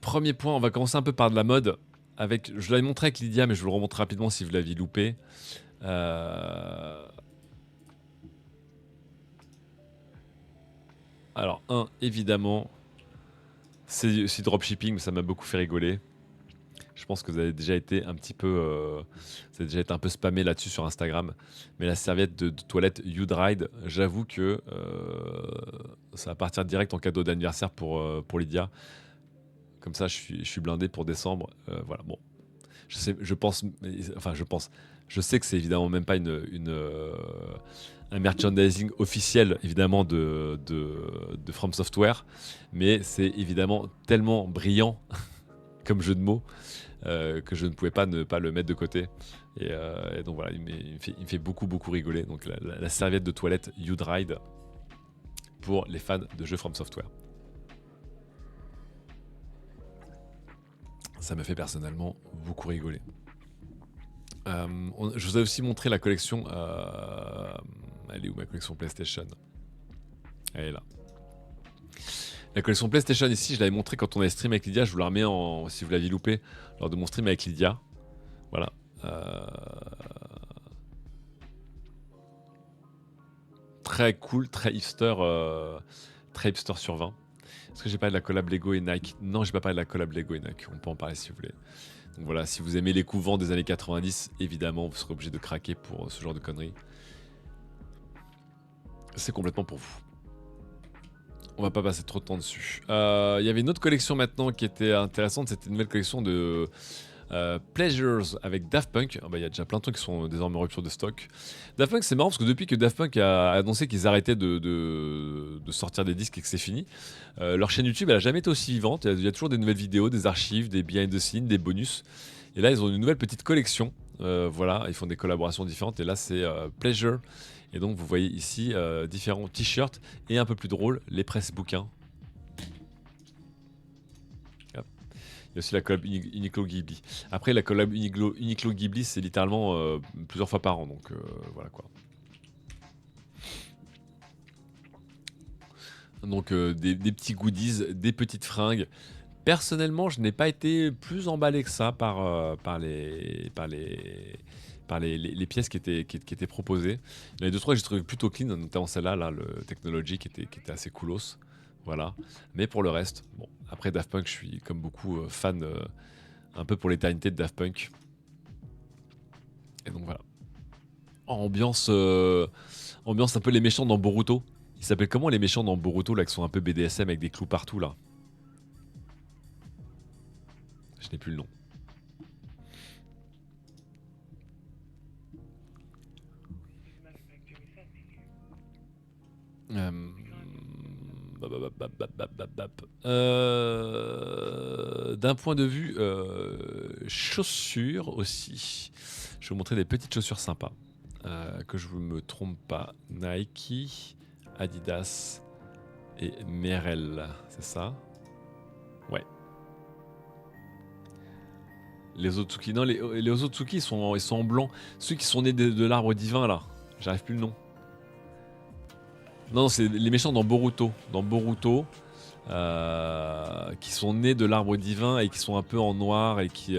Premier point, on va commencer un peu par de la mode. Je l'avais montré avec Lydia, mais je vous le remontre rapidement si vous l'aviez loupé. Alors, évidemment, c'est aussi dropshipping, mais ça m'a beaucoup fait rigoler. Je pense que vous avez déjà été un petit peu, spammé là-dessus sur Instagram. Mais la serviette de toilette U-Dried, j'avoue que ça va partir direct en cadeau d'anniversaire pour Lydia. Comme ça, je suis blindé pour décembre. Voilà, bon. Je sais que c'est évidemment même pas un merchandising officiel, évidemment, de From Software. Mais c'est évidemment tellement brillant comme jeu de mots que je ne pouvais pas ne pas le mettre de côté. Et donc voilà, il me fait beaucoup, beaucoup rigoler. Donc la serviette de toilette U-Dried pour les fans de jeux From Software. Ça me fait personnellement beaucoup rigoler. Je vous ai aussi montré la collection. Elle est où ma collection PlayStation? Elle est là. La collection PlayStation ici, je l'avais montré quand on avait stream avec Lydia. Je vous la remets si vous l'aviez loupé lors de mon stream avec Lydia. Voilà. Très cool, très hipster sur 20. Est-ce que j'ai parlé de la collab Lego et Nike? Non, j'ai pas parlé de la collab Lego et Nike. On peut en parler si vous voulez. Donc voilà, si vous aimez les couvents des années 90, évidemment, vous serez obligé de craquer pour ce genre de conneries. C'est complètement pour vous. On va pas passer trop de temps dessus. Il y avait une autre collection maintenant qui était intéressante. C'était une nouvelle collection de Pleasures avec Daft Punk. Il y a déjà plein de trucs qui sont désormais en rupture de stock. Daft Punk, c'est marrant parce que depuis que Daft Punk a annoncé qu'ils arrêtaient de sortir des disques et que c'est fini, leur chaîne YouTube elle a jamais été aussi vivante. Il y a toujours des nouvelles vidéos, des archives, des behind the scenes, des bonus. Et là, ils ont une nouvelle petite collection. Voilà, ils font des collaborations différentes. Et là, c'est Pleasure. Et donc, vous voyez ici différents t-shirts et un peu plus drôle, les presse-bouquins. Hop. Il y a aussi la collab Uniqlo Ghibli. Après, la collab Uniqlo Ghibli, c'est littéralement plusieurs fois par an. Donc, voilà quoi. Donc, des petits goodies, des petites fringues. Personnellement, je n'ai pas été plus emballé que ça par les pièces qui étaient proposées. Il y en a deux, trois que j'ai trouvé plutôt clean, notamment celle-là, là, le Technology, qui était assez coolos. Voilà. Mais pour le reste, bon. Après Daft Punk, je suis comme beaucoup fan un peu pour l'éternité de Daft Punk. Et donc voilà. Ambiance un peu les méchants dans Boruto. Ils s'appellent comment les méchants dans Boruto, là, qui sont un peu BDSM avec des clous partout, là? Je n'ai plus le nom. D'un point de vue chaussures aussi, je vais vous montrer des petites chaussures sympas. Que je ne me trompe pas. Nike, Adidas et Merrell, c'est ça? Ouais. Les Otsutsuki, non, les Otsutsuki ils sont en blanc. Ceux qui sont nés de l'arbre divin là. J'arrive plus le nom. Non, c'est les méchants dans Boruto. Dans Boruto, qui sont nés de l'arbre divin et qui sont un peu en noir et qui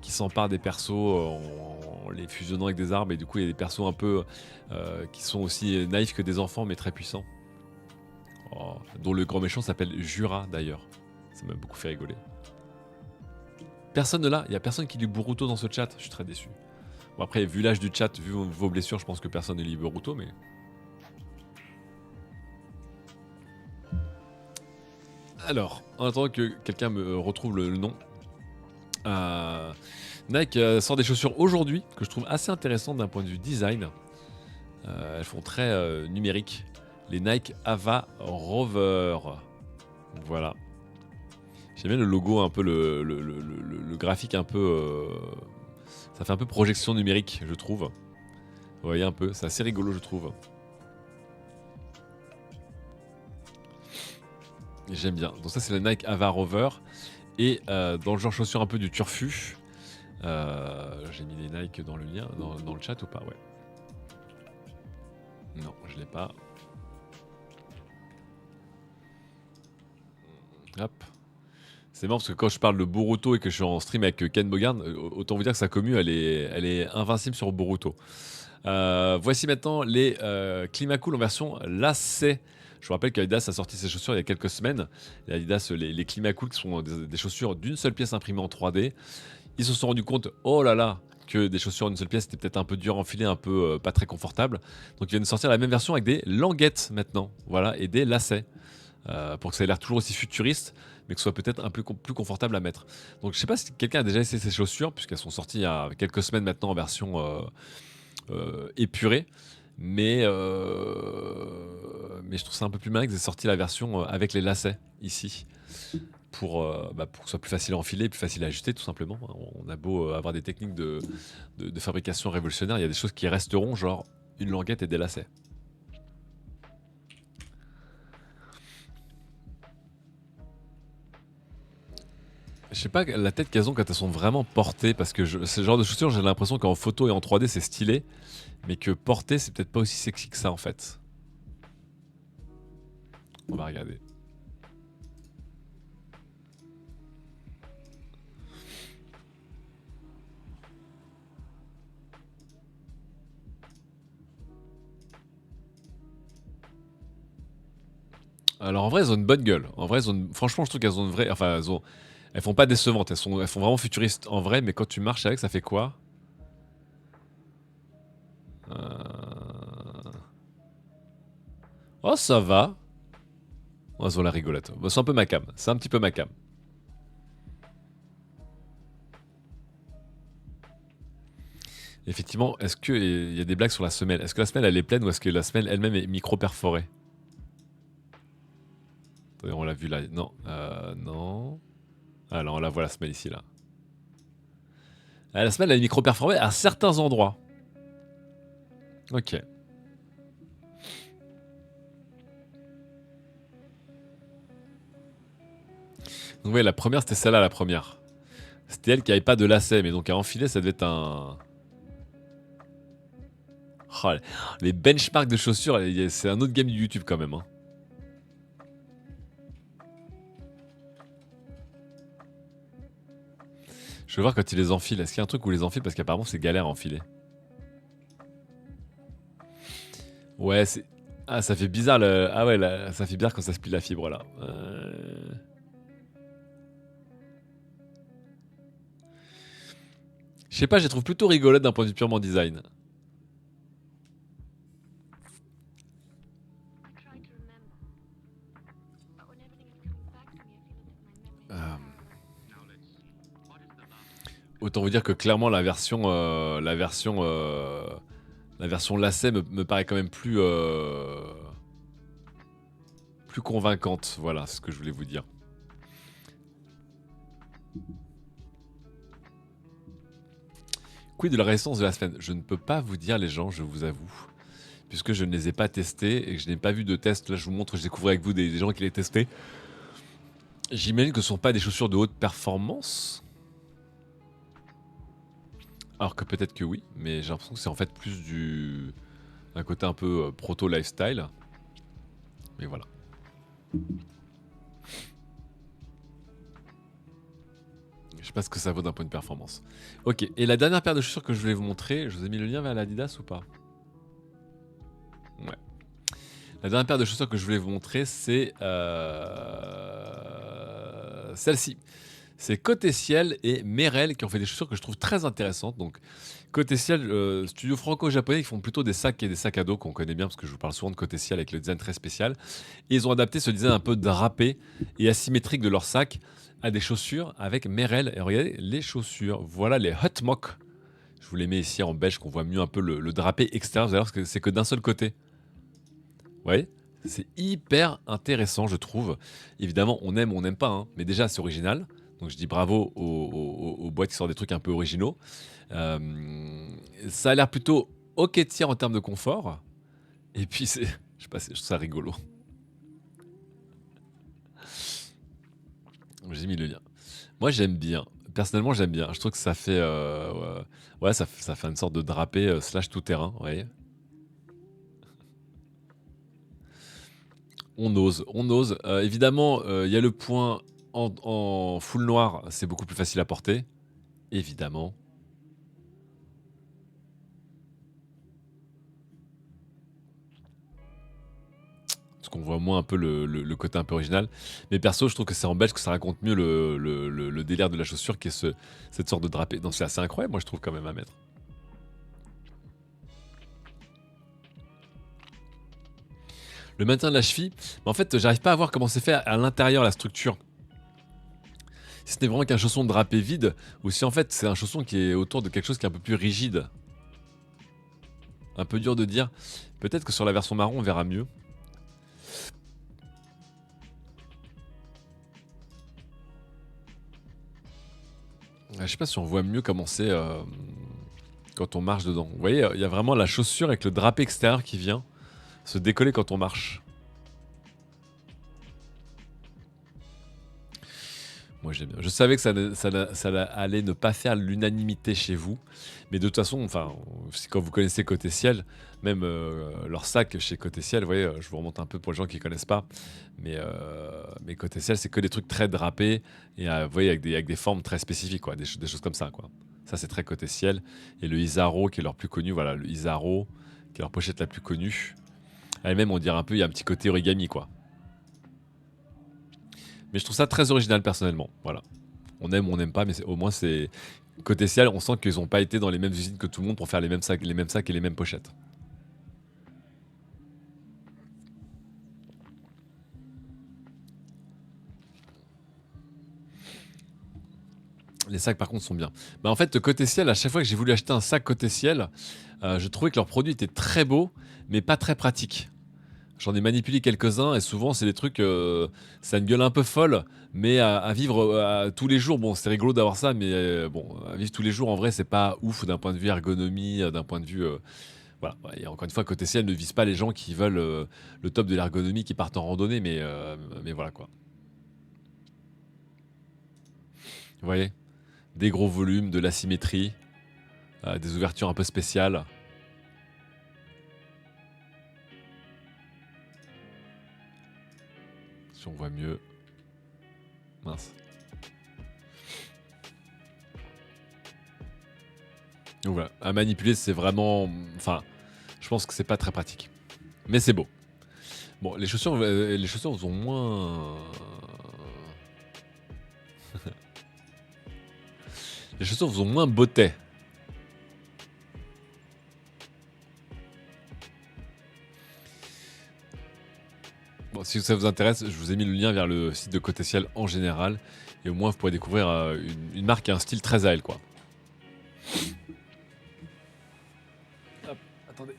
s'emparent des persos en les fusionnant avec des arbres. Et du coup, il y a des persos un peu qui sont aussi naïfs que des enfants, mais très puissants. Oh, dont le grand méchant s'appelle Jura d'ailleurs. Ça m'a beaucoup fait rigoler. Personne ne l'a, il n'y a personne qui lit Boruto dans ce chat. Je suis très déçu. Bon, après, vu l'âge du chat, vu vos blessures, je pense que personne ne lit Boruto, mais. Alors, en attendant que quelqu'un me retrouve le nom, Nike sort des chaussures aujourd'hui que je trouve assez intéressantes d'un point de vue design. Elles font très numérique. Les Nike Ava Rover. Voilà. J'aime bien le logo, un peu le graphique un peu. Ça fait un peu projection numérique, je trouve. Vous voyez un peu, c'est assez rigolo, je trouve. J'aime bien. Donc ça, c'est le Nike Ava Rover. Et dans le genre chaussure un peu du turfu, j'ai mis les Nike dans le lien, dans le chat ou pas? Ouais. Non, je l'ai pas. Hop. C'est marrant parce que quand je parle de Boruto et que je suis en stream avec Ken Bogard, autant vous dire que sa commu, elle est invincible sur Boruto. Voici maintenant les Climacool en version lacet. Je vous rappelle qu'Adidas a sorti ses chaussures il y a quelques semaines. Et Adidas, les Climacool, qui sont des chaussures d'une seule pièce imprimées en 3D. Ils se sont rendus compte, oh là là, que des chaussures d'une seule pièce c'était peut-être un peu dur à enfiler, un peu pas très confortable. Donc ils viennent de sortir la même version avec des languettes maintenant, voilà, et des lacets. Pour que ça ait l'air toujours aussi futuriste, mais que ce soit peut-être un peu plus confortable à mettre. Donc je sais pas si quelqu'un a déjà essayé ces chaussures, puisqu'elles sont sorties il y a quelques semaines maintenant en version épurée. Mais je trouve ça un peu plus malin qu'ils aient sorti la version avec les lacets ici. Pour que ce soit plus facile à enfiler, plus facile à ajuster tout simplement. On a beau avoir des techniques de fabrication révolutionnaires, il y a des choses qui resteront, genre une languette et des lacets. Je sais pas la tête qu'elles ont quand elles sont vraiment portées, parce que ce genre de chaussures, j'ai l'impression qu'en photo et en 3D c'est stylé, mais que portées c'est peut-être pas aussi sexy que ça en fait. On va regarder. Alors en vrai, elles ont une bonne gueule. En vrai, franchement, je trouve qu'elles ont une vraie. Enfin, elles font pas décevantes. Elles font vraiment futuristes en vrai, mais quand tu marches avec, ça fait quoi? Oh, ça va. Oh, elles ont la rigolote. Bon, c'est un peu ma cam. C'est un petit peu ma cam. Effectivement, est-ce qu'il y a des blagues sur la semelle? Est-ce que la semelle elle est pleine ou est-ce que la semelle elle-même est micro-perforée? Attendez, on l'a vu là. Non. Non. Ah là, on la voit la semelle ici là. Ah, la semelle elle est micro-perforée à certains endroits. Ok. Donc ouais, la première c'était celle-là, la première. C'était elle qui avait pas de lacet, mais donc à enfiler ça devait être un... Oh, les benchmarks de chaussures, c'est un autre game du YouTube quand même. Hein. Je veux voir quand ils les enfilent. Est-ce qu'il y a un truc où ils les enfilent? Parce qu'apparemment c'est galère à enfiler. Ouais, c'est... Ah, ça fait bizarre le... Ah ouais, ça fait bizarre quand ça se plie la fibre là. Je sais pas, je les trouve plutôt rigolotes d'un point de vue purement design. Autant vous dire que clairement la version lacet me paraît quand même plus convaincante. Voilà, c'est ce que je voulais vous dire. Quid de la résistance de la semaine? Je ne peux pas vous dire les gens, je vous avoue. Puisque je ne les ai pas testés et que je n'ai pas vu de test. Là je vous montre, je découvre avec vous des gens qui les testaient. J'imagine que ce ne sont pas des chaussures de haute performance. Alors que peut-être que oui, mais j'ai l'impression que c'est en fait plus un côté un peu proto lifestyle. Mais voilà. Je sais pas ce que ça vaut d'un point de performance. Ok, et la dernière paire de chaussures que je voulais vous montrer, je vous ai mis le lien vers l'Adidas ou pas? Ouais. La dernière paire de chaussures que je voulais vous montrer, c'est celle-ci. C'est Côté Ciel et Merrell qui ont fait des chaussures que je trouve très intéressantes. Donc, Côté Ciel, studio franco-japonais qui font plutôt des sacs et des sacs à dos qu'on connaît bien parce que je vous parle souvent de Côté Ciel avec le design très spécial. Et ils ont adapté ce design un peu drapé et asymétrique de leurs sacs à des chaussures avec Merrell. Et regardez les chaussures. Voilà les Hot Mock. Je vous les mets ici en beige qu'on voit mieux un peu le drapé extérieur. Vous allez voir que c'est que d'un seul côté. Vous voyez? C'est hyper intéressant, je trouve. Évidemment, on aime ou on n'aime pas, hein, mais déjà, c'est original. Donc, je dis bravo aux boîtes qui sortent des trucs un peu originaux. Ça a l'air plutôt ok tiers en termes de confort. Et puis, je sais pas, je trouve ça rigolo. J'ai mis le lien. Moi, j'aime bien. Personnellement, j'aime bien. Je trouve que ça fait, ouais, ça fait une sorte de drapé slash tout terrain, vous voyez. On ose, on ose. Évidemment, il y a le point En full noir, c'est beaucoup plus facile à porter, évidemment. Parce qu'on voit moins un peu le côté un peu original. Mais perso, je trouve que c'est en belge que ça raconte mieux le délire de la chaussure qui est cette sorte de drapé. Donc c'est assez incroyable, moi je trouve quand même à mettre. Le maintien de la cheville, en fait, j'arrive pas à voir comment c'est fait à l'intérieur la structure. Si c'était vraiment qu'un chausson drapé vide, ou si en fait c'est un chausson qui est autour de quelque chose qui est un peu plus rigide. Un peu dur de dire. Peut-être que sur la version marron, on verra mieux. Je sais pas si on voit mieux comment c'est quand on marche dedans. Vous voyez, il y a vraiment la chaussure avec le drapé extérieur qui vient se décoller quand on marche. Moi j'aime bien. Je savais que ça allait ne pas faire l'unanimité chez vous. Mais de toute façon, enfin, quand vous connaissez Côté Ciel, même leur sac chez Côté Ciel, vous voyez, je vous remonte un peu pour les gens qui ne connaissent pas. Mais Côté Ciel, c'est que des trucs très drapés. Et vous voyez, avec des formes très spécifiques, quoi, des choses comme ça, quoi. Ça, c'est très Côté Ciel. Et le Isaro, qui est leur plus connu, voilà, le Isaro, qui est leur pochette la plus connue. Elle-même, on dirait un peu, il y a un petit côté origami, quoi. Mais je trouve ça très original personnellement. Voilà. On aime ou on n'aime pas, mais au moins c'est côté Ciel, on sent qu'ils n'ont pas été dans les mêmes usines que tout le monde pour faire les mêmes sacs et les mêmes pochettes. Les sacs par contre sont bien. Bah, en fait, côté Ciel, à chaque fois que j'ai voulu acheter un sac côté Ciel, je trouvais que leurs produits étaient très beaux, mais pas très pratiques. J'en ai manipulé quelques-uns et souvent c'est des trucs, ça a une gueule un peu folle, mais à vivre tous les jours, bon c'est rigolo d'avoir ça, mais bon, à vivre tous les jours en vrai c'est pas ouf d'un point de vue ergonomie, d'un point de vue... voilà. Et encore une fois, côté ciel ne vise pas les gens qui veulent le top de l'ergonomie, qui partent en randonnée, mais voilà quoi. Vous voyez, des gros volumes, de l'asymétrie, des ouvertures un peu spéciales. Si on voit mieux. Mince. Donc voilà, à manipuler, c'est vraiment... Enfin, je pense que c'est pas très pratique. Mais c'est beau. Bon, les chaussures ont moins... Les chaussures vous ont moins beauté. Bon, si ça vous intéresse, je vous ai mis le lien vers le site de Côté Ciel en général. Et au moins, vous pourrez découvrir une marque qui a un style très à elle, quoi. Hop, attendez.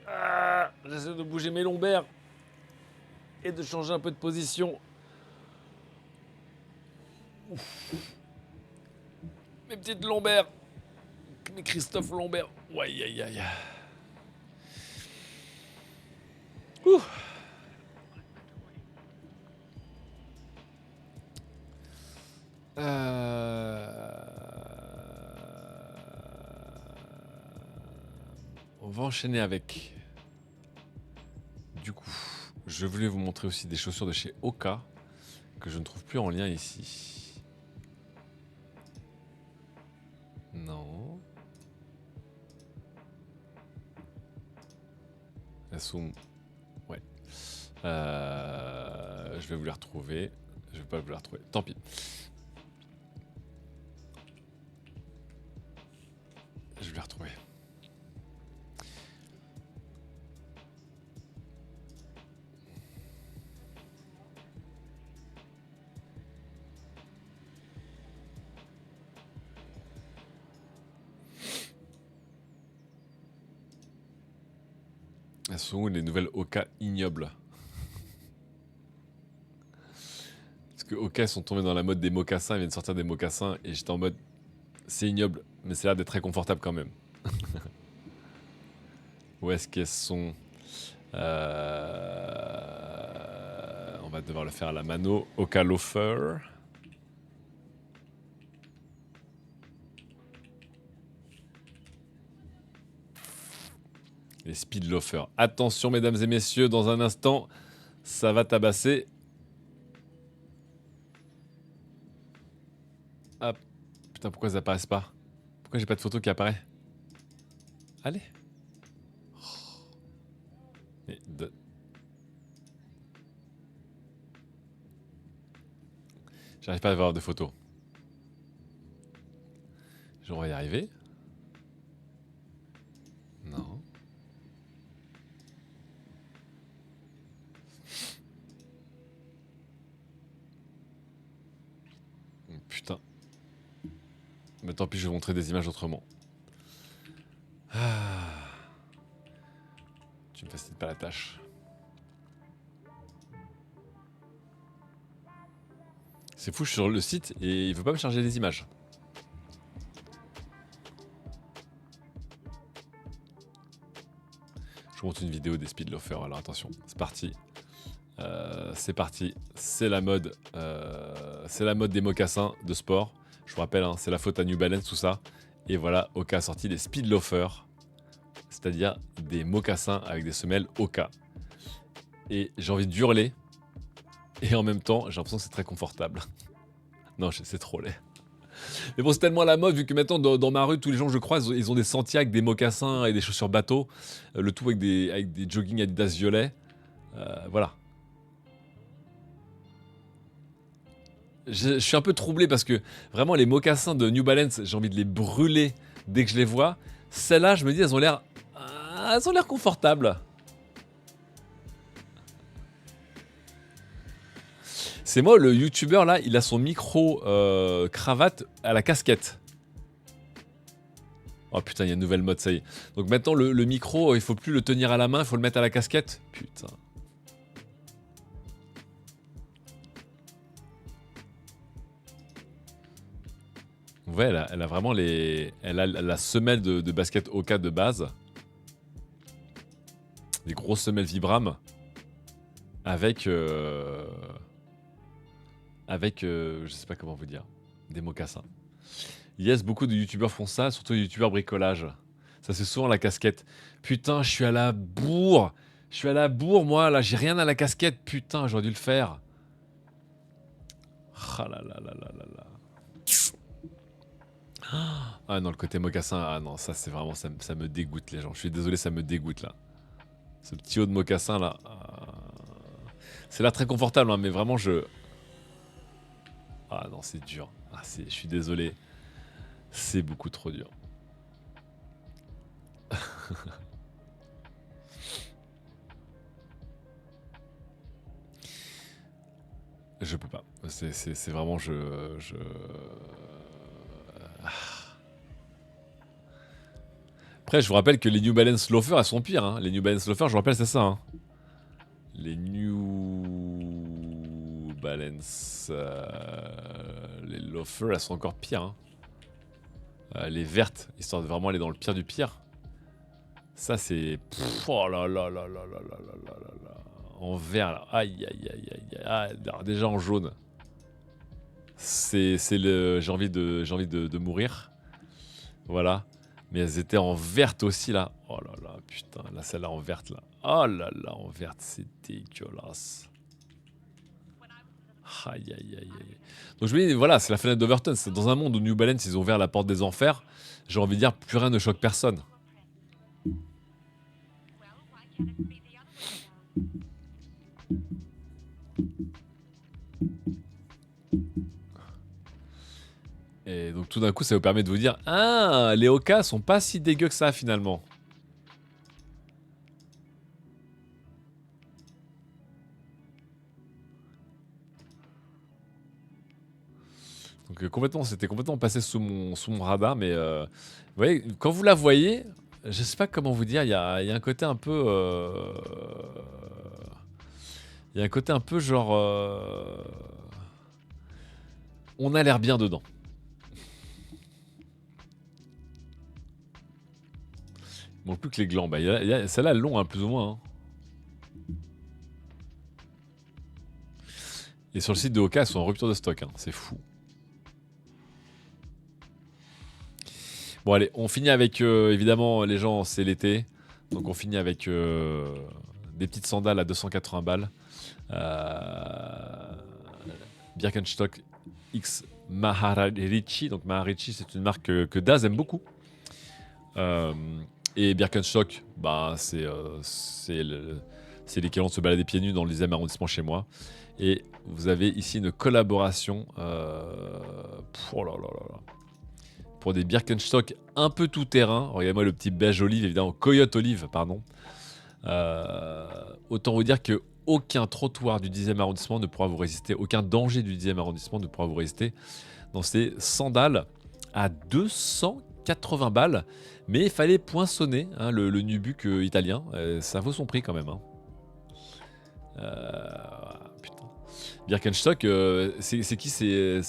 Ah, j'essaie de bouger mes lombaires. Et de changer un peu de position. Ouf. Mes petites lombaires. Mes Christophe Lambert. Aïe, aïe, aïe. Ouh. On va enchaîner avec... Du coup, je voulais vous montrer aussi des chaussures de chez Oka que je ne trouve plus en lien ici. Non. Elles sont... Ouais. Je vais vous les retrouver. Je vais pas vous les retrouver. Tant pis. Je vais les retrouver. Elles sont où les nouvelles Oka ignobles? Parce que Oka sont tombés dans la mode des mocassins, ils viennent de sortir des mocassins et j'étais en mode c'est ignoble, mais c'est l'air d'être très confortable quand même. Où est-ce qu'elles sont? On va devoir le faire à la mano. Oka Loafer. Les Speed Loafer. Attention mesdames et messieurs, dans un instant, ça va tabasser. Hop. Putain, pourquoi ça apparaissent pas? Pourquoi j'ai pas de photo qui apparaît? Allez. Mais j'arrive pas à avoir de photos. On va y arriver. Non. Putain. Mais tant pis, je vais montrer des images autrement. Ah. Tu me facilites pas la tâche. C'est fou, je suis sur le site et il veut pas me charger les images. Je vous montre une vidéo des speed loafers, alors attention, c'est parti. C'est parti, c'est la mode des mocassins de sport. Je vous rappelle, hein, c'est la faute à New Balance, tout ça. Et voilà, Hoka a sorti les speed loafers, c'est-à-dire des mocassins avec des semelles Hoka. Et j'ai envie de hurler, et en même temps, j'ai l'impression que c'est très confortable. Non, c'est trop laid. Mais bon, c'est tellement à la mode, vu que maintenant, dans ma rue, tous les gens que je croise, ils ont des sentiers avec des mocassins et des chaussures bateau. Le tout avec des jogging Adidas violets. Voilà. Je suis un peu troublé parce que vraiment les mocassins de New Balance, j'ai envie de les brûler dès que je les vois. Celles-là, je me dis, elles ont l'air confortables. C'est moi, le youtubeur là, il a son micro cravate à la casquette. Oh putain, il y a une nouvelle mode, ça y est. Donc maintenant, le micro, il faut plus le tenir à la main, il faut le mettre à la casquette. Putain. Ouais, elle a vraiment elle a la semelle de basket Hoka de base. Des grosses semelles Vibram. Avec je sais pas comment vous dire. Des mocassins. Yes, beaucoup de youtubeurs font ça, surtout les youtubeurs bricolage. Ça c'est souvent la casquette. Putain, je suis à la bourre. Je suis à la bourre, moi, là, j'ai rien à la casquette. Putain, j'aurais dû le faire. Ah là là là là là là. Ah non, le côté mocassin, ah non, ça c'est vraiment, ça me dégoûte les gens. Je suis désolé, ça me dégoûte là. Ce petit haut de mocassin là. C'est là très confortable, hein, mais vraiment je... Ah non, c'est dur. Ah, je suis désolé. C'est beaucoup trop dur. Je peux pas. C'est vraiment... Après, je vous rappelle que les New Balance Loafers, elles sont pires. Hein. Les New Balance Loafers, je vous rappelle, c'est ça. Hein. Les New Balance... les Loafers, elles sont encore pires. Hein. Les vertes, histoire de vraiment aller dans le pire du pire. Ça, c'est... Oh là là là là là là là là là là. En vert, là. Aïe, aïe, aïe, aïe. Ah, alors, déjà en jaune. C'est le... J'ai envie de mourir. Voilà. Mais elles étaient en verte aussi, là. Oh là là, putain. Là, celle-là en verte, là. Oh là là, en verte. C'est dégueulasse. Aïe, aïe, aïe, aïe. Donc je me dis, voilà, c'est la fenêtre d'Overton. C'est dans un monde où New Balance, ils ont ouvert la porte des enfers. J'ai envie de dire, plus rien ne choque personne. Et donc tout d'un coup, ça vous permet de vous dire, ah, les Hoka sont pas si dégueux que ça finalement. Donc c'était complètement passé sous mon radar, mais vous voyez, quand vous la voyez, je sais pas comment vous dire, il y a un côté un peu, il y a un côté un peu genre, on a l'air bien dedans. Il manque plus que les glands. Bah, celle-là, elles l'ont, hein, plus ou moins. Hein. Et sur le site de Hoka, elles sont en rupture de stock. Hein. C'est fou. Bon, allez, on finit avec, évidemment, les gens, c'est l'été. Donc, on finit avec des petites sandales à 280 balles. Birkenstock X Maharishi. Donc Maharishi, c'est une marque que Daz aime beaucoup. Et Birkenstock, bah, c'est l'équivalent de se balader pieds nus dans le 10e arrondissement chez moi. Et vous avez ici une collaboration oh là là là là, pour des Birkenstock un peu tout terrain. Regardez-moi le petit beige olive, évidemment, coyote olive, pardon. Autant vous dire que aucun trottoir du 10e arrondissement ne pourra vous résister, aucun danger du 10e arrondissement ne pourra vous résister dans ces sandales à 280 balles. Mais il fallait poinçonner hein, le nubuck italien, ça vaut son prix quand même. Hein. Putain. Birkenstock, c'est qui c'est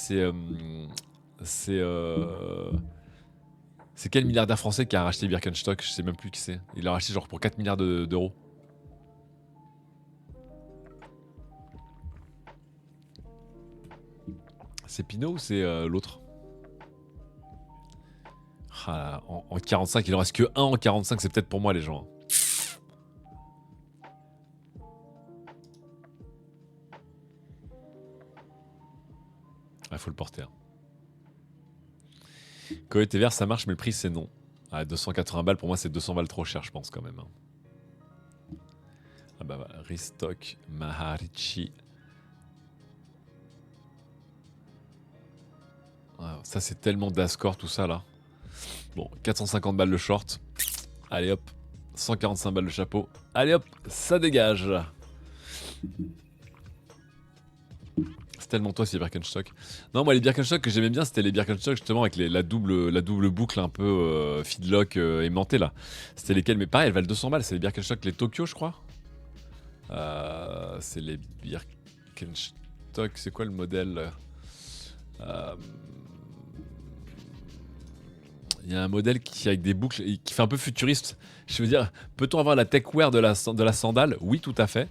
quel milliardaire français qui a racheté Birkenstock? Je sais même plus qui c'est. Il l'a racheté genre pour 4 milliards d'euros. C'est Pinot ou c'est l'autre? Ah, en 45, il en reste que 1 en 45, c'est peut-être pour moi les gens. Il faut le porter. Hein. Coyote vert, ça marche, mais le prix c'est non. Ah, 280 balles, pour moi c'est 200 balles trop cher, je pense quand même. Hein. Ah bah, Restock, Maharishi. Ah, ça c'est tellement d'ascore tout ça là. Bon, 450 balles le short. Allez hop, 145 balles le chapeau. Allez hop, ça dégage. C'est tellement toi ces Birkenstock. Non, moi les Birkenstock que j'aimais bien, c'était les Birkenstock justement avec la double boucle un peu feedlock aimantée là. C'était lesquels? Mais pareil, elles valent 200 balles. C'est les Birkenstock, les Tokyo, je crois. C'est les Birkenstock. C'est quoi le modèle? Il y a un modèle qui avec des boucles, qui fait un peu futuriste. Je veux dire, peut-on avoir la techwear de la sandale? Oui, tout à fait.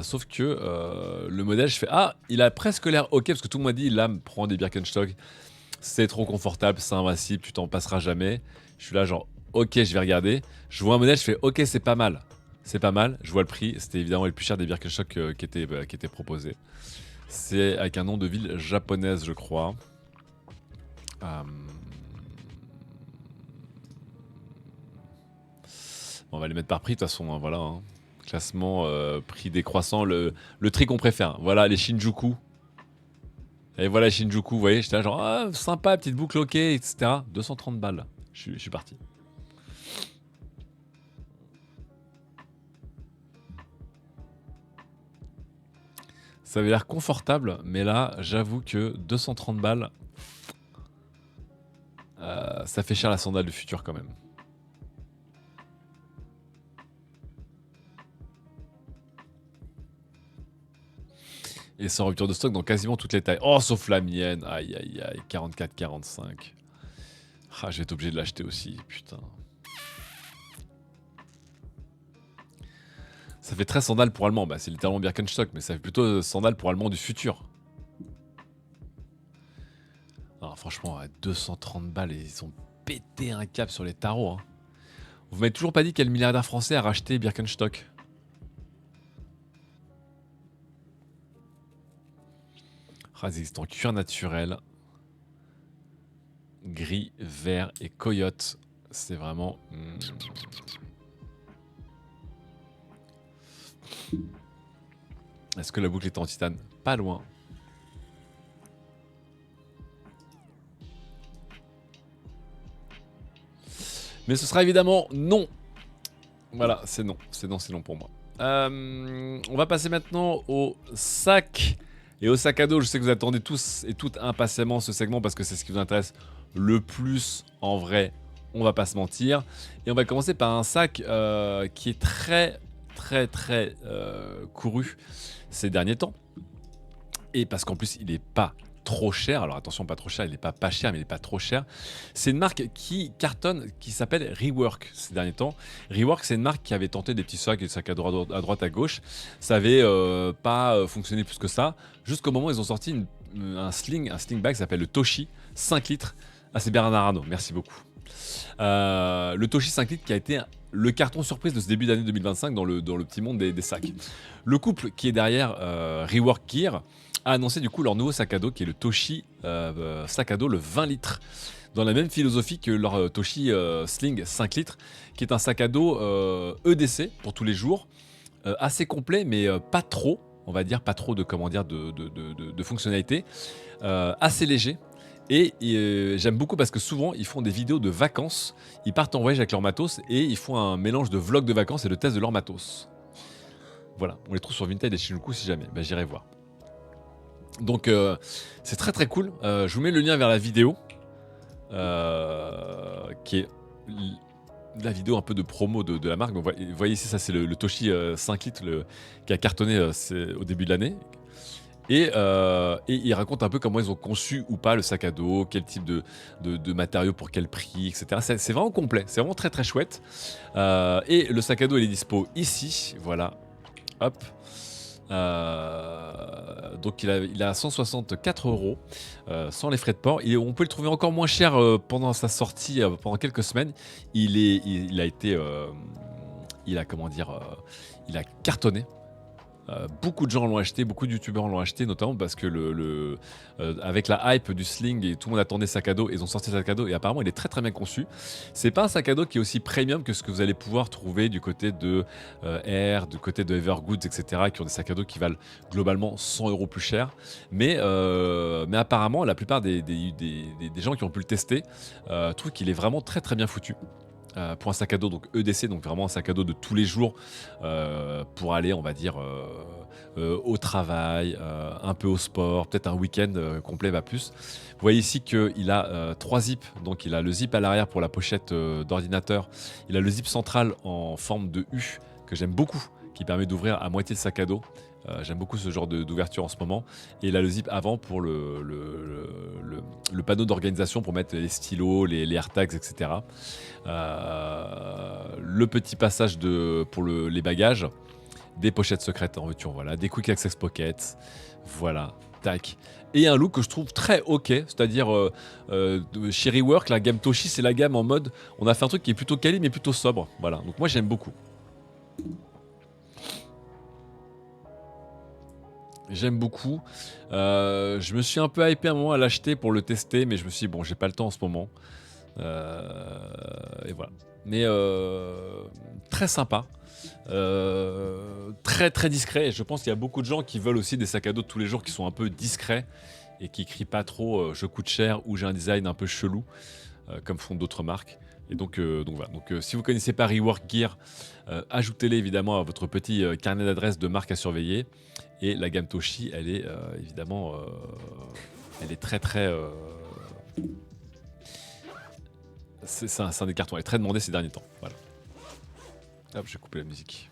Sauf que le modèle, je fais ah, il a presque l'air ok parce que tout le monde m'a dit là, prends des Birkenstock, c'est trop confortable, c'est invincible, tu t'en passeras jamais. Je suis là genre ok, je vais regarder. Je vois un modèle, je fais ok, c'est pas mal, c'est pas mal. Je vois le prix, c'était évidemment le plus cher des Birkenstock qui était proposé. C'est avec un nom de ville japonaise, je crois. On va les mettre par prix de toute façon, hein, voilà. Hein. Classement, prix décroissant, le tri qu'on préfère. Voilà les Shinjuku. Et voilà les Shinjuku, vous voyez, j'étais là genre, ah, sympa, petite boucle ok, etc. 230 balles. Je suis parti. Ça avait l'air confortable, mais là, j'avoue que 230 balles, ça fait cher la sandale du futur quand même. Et sans rupture de stock dans quasiment toutes les tailles. Oh, sauf la mienne. Aïe, aïe, aïe. 44-45. Ah, je vais être obligé de l'acheter aussi. Putain. Ça fait très sandales pour allemand. Bah, c'est littéralement Birkenstock, mais ça fait plutôt sandales pour allemand du futur. Non, franchement, à 230 balles, ils ont pété un cap sur les tarots. Hein. Vous m'avez toujours pas dit quel milliardaire français a racheté Birkenstock? Ah, ils existent en cuir naturel. Gris, vert et coyote. C'est vraiment... Est-ce que la boucle est en titane? Pas loin. Mais ce sera évidemment non. Voilà, c'est non. C'est non, c'est non pour moi. On va passer maintenant au sac et au sac à dos. Je sais que vous attendez tous et toutes impatiemment ce segment parce que c'est ce qui vous intéresse le plus en vrai. On va pas se mentir. Et on va commencer par un sac qui est très couru ces derniers temps. Et parce qu'en plus, il n'est pas trop cher. Alors attention, pas trop cher, il n'est pas cher, mais il n'est pas trop cher. C'est une marque qui cartonne, qui s'appelle Rework ces derniers temps. Rework, c'est une marque qui avait tenté des petits sacs et des sacs à droite, à gauche. Ça avait pas fonctionné plus que ça. Jusqu'au moment où ils ont sorti un sling bag qui s'appelle le Toshi, 5 litres. Ah, c'est Bernard Arnault, merci beaucoup. Le Toshi 5 litres qui a été le carton surprise de ce début d'année 2025 dans le petit monde des sacs. Le couple qui est derrière Rework Gear a annoncé du coup leur nouveau sac à dos qui est le Toshi sac à dos le 20 litres. Dans la même philosophie que leur Toshi Sling 5 litres, qui est un sac à dos EDC pour tous les jours, assez complet mais pas trop, on va dire, pas trop de, comment dire, de fonctionnalités, assez léger. Et j'aime beaucoup parce que souvent ils font des vidéos de vacances, ils partent en voyage avec leur matos et ils font un mélange de vlog de vacances et de test de leur matos. Voilà, on les trouve sur Vinted et Shinjuku si jamais, bah, j'irai voir. Donc c'est très très cool, je vous mets le lien vers la vidéo, qui est la vidéo un peu de promo de la marque. Donc, vous voyez ici, ça c'est le Toshi 5 litres qui a cartonné au début de l'année. Et il raconte un peu comment ils ont conçu ou pas le sac à dos, quel type de matériaux pour quel prix, etc. C'est vraiment complet, c'est vraiment très très chouette. Et le sac à dos il est dispo ici, voilà, hop. Donc il a 164 € sans les frais de port. On peut le trouver encore moins cher pendant sa sortie, pendant quelques semaines. Il a comment dire, il a cartonné. Beaucoup de gens l'ont acheté, beaucoup de youtubeurs l'ont acheté, notamment parce que avec la hype du sling et tout le monde attendait sac à dos, ils ont sorti le sac à dos et apparemment il est très très bien conçu. C'est pas un sac à dos qui est aussi premium que ce que vous allez pouvoir trouver du côté de Air, du côté de Evergoods, etc., qui ont des sacs à dos qui valent globalement 100 € plus cher. Mais apparemment, la plupart des gens qui ont pu le tester trouvent qu'il est vraiment très très bien foutu. Pour un sac à dos donc EDC, donc vraiment un sac à dos de tous les jours pour aller, on va dire, au travail, un peu au sport, peut-être un week-end complet, va plus. Vous voyez ici qu'il a 3 zips, donc il a le zip à l'arrière pour la pochette d'ordinateur, il a le zip central en forme de U que j'aime beaucoup, qui permet d'ouvrir à moitié le sac à dos. J'aime beaucoup ce genre d'ouverture en ce moment. Et il a le zip avant pour le panneau d'organisation pour mettre les stylos, les AirTags, etc. Le petit passage pour les bagages, des pochettes secrètes en voiture, voilà, des Quick Access Pockets, voilà, tac. Et un look que je trouve très ok, c'est-à-dire chez Rework, la gamme Toshi, c'est la gamme en mode, on a fait un truc qui est plutôt quali mais plutôt sobre, voilà. Donc moi j'aime beaucoup. J'aime beaucoup. Je me suis un peu hypé à un moment à l'acheter pour le tester, mais je me suis dit, bon, j'ai pas le temps en ce moment. Et voilà. Mais très sympa. Très très discret. Et je pense qu'il y a beaucoup de gens qui veulent aussi des sacs à dos de tous les jours qui sont un peu discrets et qui crient pas trop je coûte cher ou j'ai un design un peu chelou, comme font d'autres marques. Et donc voilà. Donc si vous connaissez pas Rework Gear, ajoutez-les évidemment à votre petit carnet d'adresses de marques à surveiller. Et la gamme Toshi, elle est évidemment, elle est très très. C'est un des cartons, elle est très demandée ces derniers temps. Voilà. Hop, je vais couper la musique.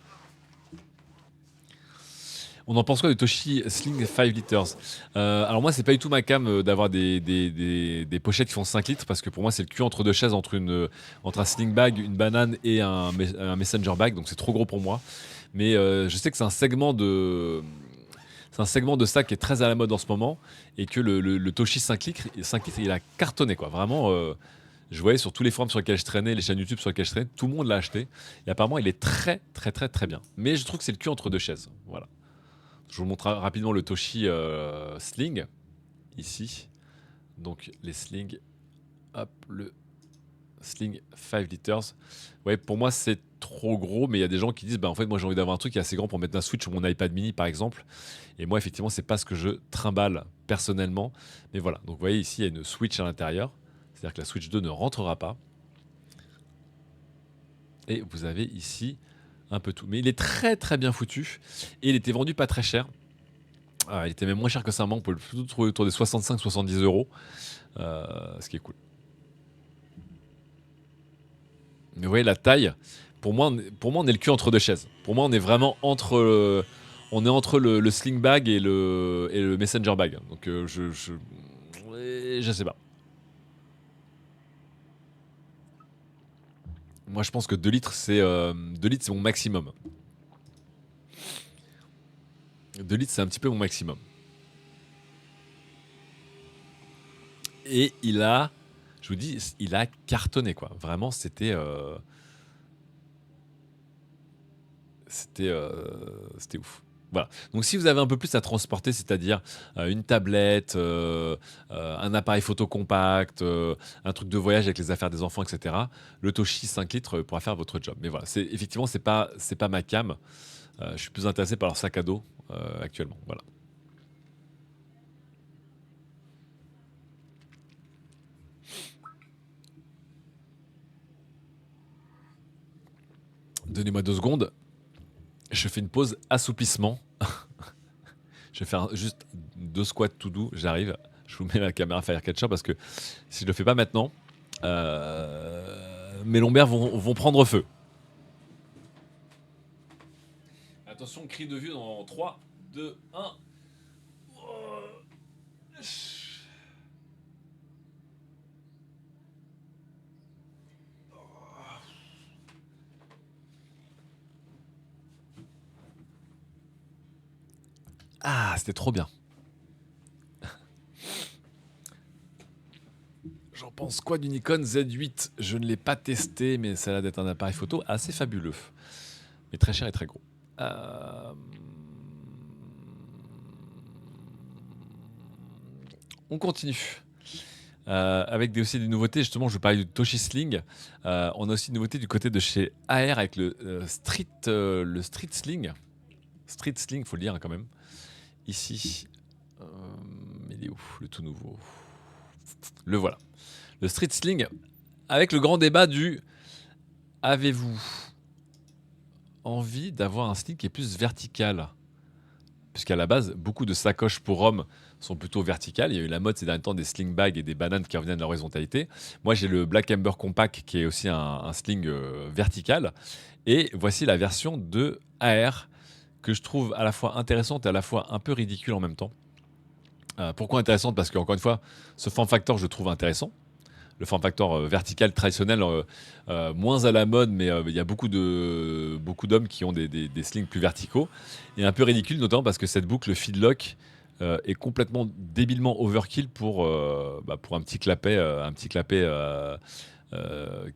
On en pense quoi de Toshi Sling 5 litres? Alors moi, c'est pas du tout ma cam d'avoir des pochettes qui font 5 litres parce que pour moi, c'est le cul entre deux chaises, entre un sling bag, une banane et un messenger bag, donc c'est trop gros pour moi. Mais je sais que c'est un segment de sac qui est très à la mode en ce moment et que le Toshi 5 litres, il a cartonné quoi. Vraiment, je voyais sur tous les forums sur lesquels je traînais, les chaînes YouTube sur lesquelles je traînais, tout le monde l'a acheté. Et apparemment, il est très très très très bien. Mais je trouve que c'est le cul entre deux chaises. Voilà. Je vous montre rapidement le Toshi Sling, ici. Donc les slings, hop, le Sling 5 litres. Ouais, pour moi c'est trop gros, mais il y a des gens qui disent, bah en fait moi j'ai envie d'avoir un truc qui est assez grand pour mettre un Switch sur mon iPad mini par exemple. Et moi effectivement c'est pas ce que je trimballe personnellement. Mais voilà, donc vous voyez ici il y a une Switch à l'intérieur. C'est-à-dire que la Switch 2 ne rentrera pas. Et vous avez ici un peu tout. Mais il est très très bien foutu. Et il était vendu pas très cher. Il était même moins cher que ça, on peut le plutôt trouver autour des 65-70 €. Ce qui est cool. Mais vous voyez la taille, pour moi on est le cul entre deux chaises. Pour moi on est vraiment entre le sling bag et le messenger bag. Donc je sais pas. Moi je pense que 2 litres c'est 2 litres c'est mon maximum. 2 litres c'est un petit peu mon maximum. Et il a Je vous dis, il a cartonné, quoi. Vraiment, c'était ouf. Voilà. Donc si vous avez un peu plus à transporter, c'est-à-dire une tablette, un appareil photo compact, un truc de voyage avec les affaires des enfants, etc., le Toshi 5 litres pourra faire votre job. Mais voilà, effectivement, c'est pas ma cam. Je suis plus intéressé par leur sac à dos actuellement. Voilà. Donnez-moi 2 secondes. Je fais une pause assouplissement. Je vais faire juste 2 squats tout doux. J'arrive. Je vous mets la caméra Fire Catcher parce que si je le fais pas maintenant, mes lombaires vont prendre feu. Attention, cri de vue dans 3, 2, 1. Ah, c'était trop bien. J'en pense quoi du Nikon Z8? Je ne l'ai pas testé, mais ça a l'air d'être un appareil photo assez fabuleux. Mais très cher et très gros. On continue. Avec aussi des nouveautés, justement, je vous parlais du Toshi Sling. On a aussi une nouveauté du côté de chez AR avec le Street Sling. Street Sling, faut le dire hein, quand même. Ici, il est où le tout nouveau? Le voilà. Le Street Sling avec le grand débat du avez-vous envie d'avoir un sling qui est plus vertical? Puisqu'à la base, beaucoup de sacoches pour hommes sont plutôt verticales. Il y a eu la mode ces derniers temps des sling bags et des bananes qui revenaient à l'horizontalité. Moi, j'ai le Black Ember Compact qui est aussi un sling vertical. Et voici la version de AR que je trouve à la fois intéressante et à la fois un peu ridicule en même temps. Pourquoi intéressante? Parce qu'encore une fois, ce form factor, je le trouve intéressant. Le form factor vertical traditionnel, moins à la mode, mais il y a beaucoup d'hommes qui ont des slings plus verticaux. Et un peu ridicule, notamment parce que cette boucle feedlock est complètement débilement overkill pour un petit clapet,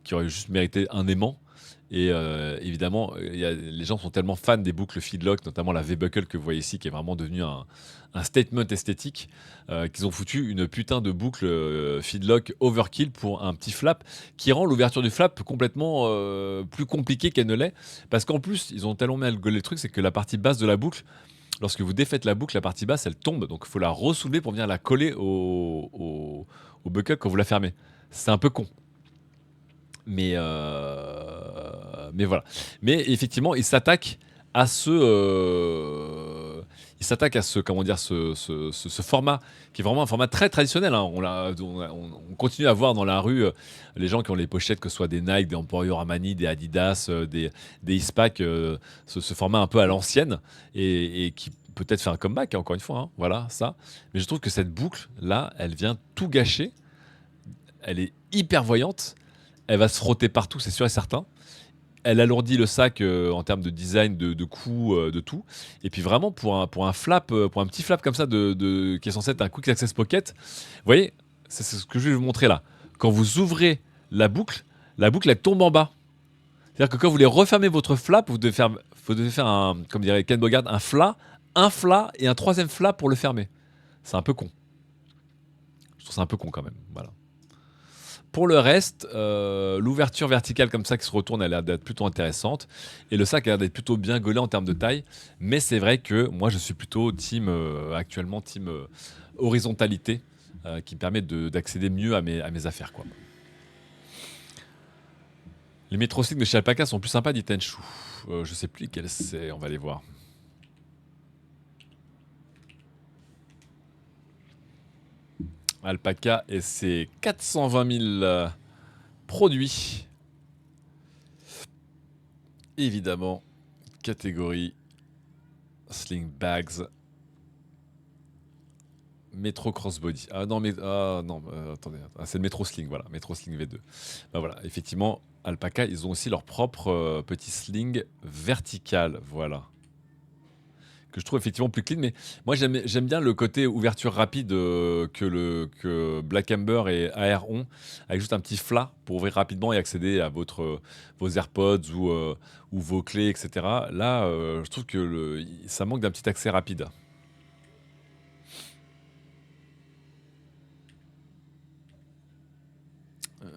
qui aurait juste mérité un aimant. Et évidemment, les gens sont tellement fans des boucles feedlock, notamment la V-Buckle que vous voyez ici, qui est vraiment devenue un statement esthétique, qu'ils ont foutu une putain de boucle feedlock overkill pour un petit flap qui rend l'ouverture du flap complètement plus compliquée qu'elle ne l'est. Parce qu'en plus, ils ont tellement mal gaulé le truc, c'est que la partie basse de la boucle, lorsque vous défaites la boucle, la partie basse, elle tombe. Donc il faut la ressoulever pour venir la coller au buckle quand vous la fermez. C'est un peu con. Mais voilà. Mais effectivement, il s'attaque à comment dire, ce format qui est vraiment un format très traditionnel. Hein. On continue à voir dans la rue les gens qui ont les pochettes, que ce soit des Nike, des Emporio Armani, des Adidas, des Eastpak, ce format un peu à l'ancienne et qui peut-être fait un comeback, hein, encore une fois. Hein. Voilà, ça. Mais je trouve que cette boucle là, elle vient tout gâcher. Elle est hyper voyante. Elle va se frotter partout, c'est sûr et certain. Elle alourdit le sac en termes de design, de coût, de tout. Et puis vraiment, pour un flap, pour un petit flap comme ça, qui est censé être un Quick Access Pocket, vous voyez, c'est ce que je vais vous montrer là. Quand vous ouvrez la boucle, elle tombe en bas. C'est-à-dire que quand vous voulez refermer votre flap, vous devez faire un, comme dirait Ken Bogard, un flat et un troisième flap pour le fermer. C'est un peu con. Je trouve ça un peu con quand même. Voilà. Pour le reste, l'ouverture verticale comme ça qui se retourne, elle a l'air d'être plutôt intéressante. Et le sac a l'air d'être plutôt bien gaulé en termes de taille. Mais c'est vrai que moi, je suis plutôt actuellement team horizontalité, qui me permet d'accéder mieux à mes affaires, quoi. Les métro slicks de chez Alpaca sont plus sympas, dit Tenchu. Je sais plus lesquels c'est, on va les voir. Alpaca et ses 420 000 produits. Évidemment, catégorie sling bags. Métro Crossbody. Ah non, attendez. Ah, c'est le Métro Sling, voilà. Métro Sling V2. Bah voilà, effectivement, Alpaca, ils ont aussi leur propre petit sling vertical, voilà. que je trouve effectivement plus clean. Mais moi, j'aime bien le côté ouverture rapide que Black Ember et AR ont, avec juste un petit flat pour ouvrir rapidement et accéder à vos AirPods ou vos clés, etc. Là, je trouve que ça manque d'un petit accès rapide.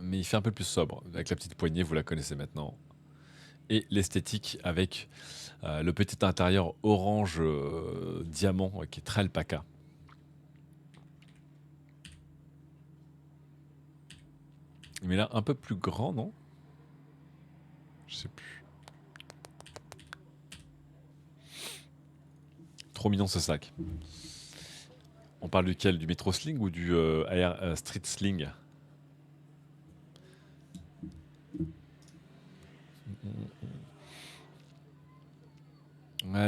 Mais il fait un peu plus sobre. Avec la petite poignée, vous la connaissez maintenant. Et l'esthétique avec le petit intérieur orange diamant qui est très alpaca. Mais là, un peu plus grand, non? Je sais plus. Trop mignon ce sac. On parle duquel? Du Metro Sling ou du Street Sling?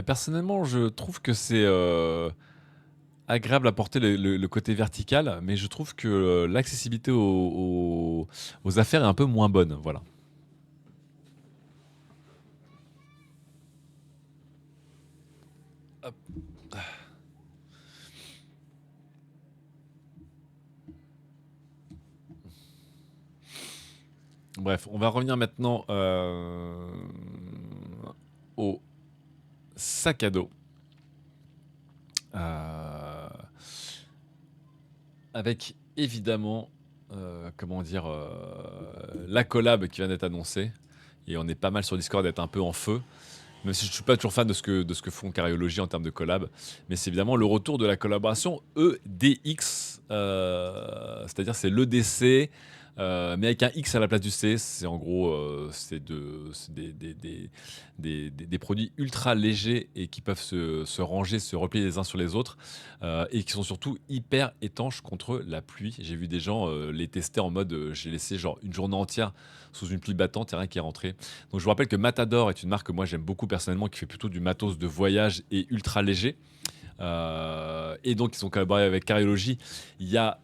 Personnellement, je trouve que c'est agréable à porter le côté vertical, mais je trouve que l'accessibilité aux affaires est un peu moins bonne. Voilà. Hop. Bref, on va revenir maintenant au sac à dos. Avec évidemment, comment dire, la collab qui vient d'être annoncée. Et on est pas mal sur Discord d'être un peu en feu. Même si je ne suis pas toujours fan de ce que font Cariology en termes de collab. Mais c'est évidemment le retour de la collaboration EDX. C'est-à-dire c'est l'EDC. Mais avec un X à la place du C, c'est en gros c'est des produits ultra légers et qui peuvent se ranger, se replier les uns sur les autres et qui sont surtout hyper étanches contre la pluie. J'ai vu des gens les tester en mode j'ai laissé genre une journée entière sous une pluie battante et rien qui est rentré. Donc je vous rappelle que Matador est une marque que moi j'aime beaucoup personnellement qui fait plutôt du matos de voyage et ultra léger. Et donc ils ont collaboré avec Cariology il y a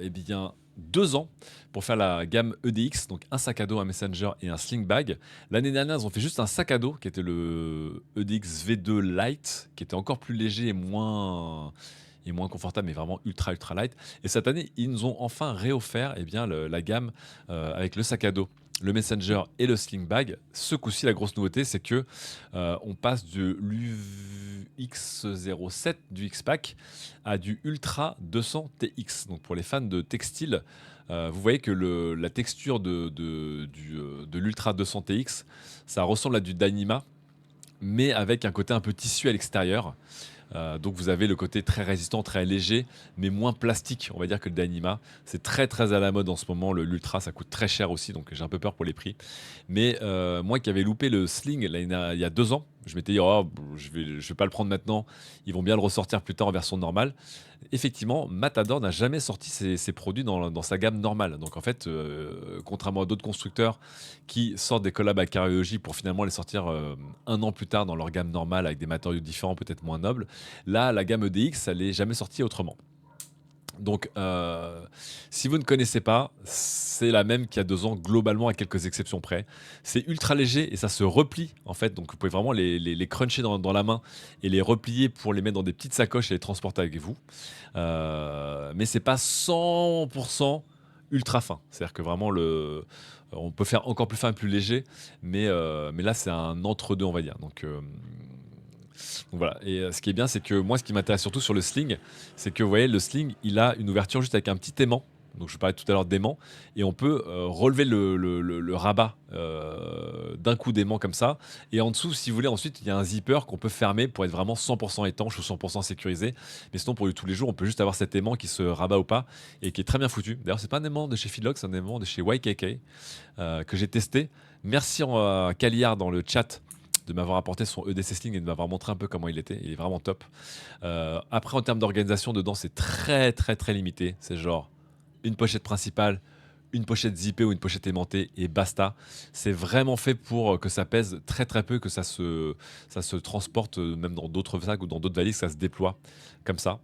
eh bien 2 ans pour faire la gamme EDX, donc un sac à dos, un messenger et un sling bag. L'année dernière, ils ont fait juste un sac à dos qui était le EDX V2 Lite, qui était encore plus léger et moins confortable, mais vraiment ultra ultra light. Et cette année, ils nous ont enfin réoffert eh bien, la gamme avec le sac à dos, le messenger et le sling bag. Ce coup-ci, la grosse nouveauté, c'est que on passe de l'UX07 du X-Pack à du Ultra 200 TX. Donc pour les fans de textile, vous voyez que la texture de l'Ultra 200 TX, ça ressemble à du Dyneema, mais avec un côté un peu tissu à l'extérieur. Donc vous avez le côté très résistant, très léger, mais moins plastique, on va dire, que le Dyneema. C'est très très à la mode en ce moment. L'Ultra, ça coûte très cher aussi, donc j'ai un peu peur pour les prix. Mais moi qui avais loupé le Sling il y a 2 ans, je m'étais dit, oh, je vais pas le prendre maintenant, ils vont bien le ressortir plus tard en version normale. Effectivement, Matador n'a jamais sorti ses produits dans sa gamme normale. Donc en fait, contrairement à d'autres constructeurs qui sortent des collabs à Cariology pour finalement les sortir 1 an plus tard dans leur gamme normale avec des matériaux différents, peut-être moins nobles, là, la gamme EDX, elle n'est jamais sortie autrement. Donc, si vous ne connaissez pas, c'est la même qu'il y a 2 ans, globalement, à quelques exceptions près. C'est ultra léger et ça se replie, en fait. Donc, vous pouvez vraiment les cruncher dans la main et les replier pour les mettre dans des petites sacoches et les transporter avec vous. Mais c'est pas 100% ultra fin. C'est-à-dire que vraiment, on peut faire encore plus fin et plus léger. Mais là, c'est un entre-deux, on va dire. Donc voilà, et ce qui est bien, c'est que moi, ce qui m'intéresse surtout sur le sling, c'est que vous voyez, le sling, il a une ouverture juste avec un petit aimant. Donc je parlais tout à l'heure d'aimant, et on peut relever le rabat d'un coup d'aimant comme ça. Et en dessous, si vous voulez, ensuite, il y a un zipper qu'on peut fermer pour être vraiment 100% étanche ou 100% sécurisé. Mais sinon, pour tous les jours, on peut juste avoir cet aimant qui se rabat ou pas, et qui est très bien foutu. D'ailleurs, c'est pas un aimant de chez Fidlock, c'est un aimant de chez YKK que j'ai testé. Merci à Caliard dans le chat de m'avoir apporté son EDC Sling et de m'avoir montré un peu comment il était. Il est vraiment top. Après, en termes d'organisation, dedans, c'est très, très, très limité. C'est genre une pochette principale, une pochette zippée ou une pochette aimantée et basta. C'est vraiment fait pour que ça pèse très, très peu, que ça se transporte même dans d'autres sacs ou dans d'autres valises, ça se déploie comme ça.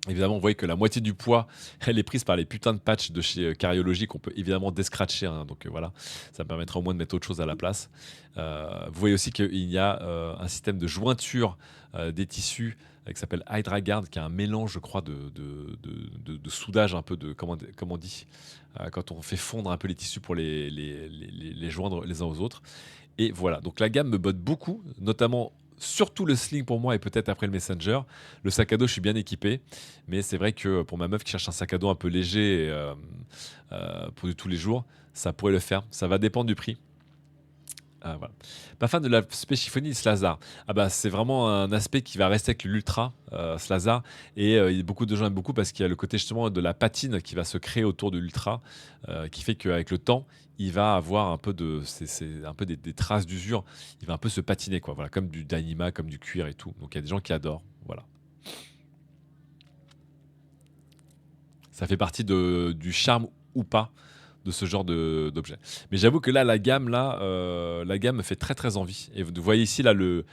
Évidemment, vous voyez que la moitié du poids, elle est prise par les putains de patchs de chez Cardiology qu'on peut évidemment descratcher, hein, donc voilà, ça me permettra au moins de mettre autre chose à la place. Vous voyez aussi qu'il y a un système de jointure des tissus qui s'appelle HydraGuard, qui est un mélange, je crois, de soudage un peu de, comment on dit, quand on fait fondre un peu les tissus pour les joindre les uns aux autres. Et voilà, donc la gamme me botte beaucoup, notamment surtout le sling pour moi et peut-être après le Messenger. Le sac à dos, je suis bien équipé, mais c'est vrai que pour ma meuf qui cherche un sac à dos un peu léger et, pour du tous les jours, ça pourrait le faire. Ça va dépendre du prix. Voilà. Pas fan de l'aspect chiffonnier de Slazar. Ah bah c'est vraiment un aspect qui va rester avec l'Ultra Slazar et beaucoup de gens aiment beaucoup parce qu'il y a le côté justement de la patine qui va se créer autour de l'Ultra qui fait qu'avec le temps il va avoir un peu c'est un peu des traces d'usure. Il va un peu se patiner quoi. Voilà, comme du Dyneema, comme du cuir et tout. Donc il y a des gens qui adorent. Voilà. Ça fait partie du charme ou pas de ce genre d'objet. Mais j'avoue que là, la gamme me fait très très envie. Et vous voyez ici là le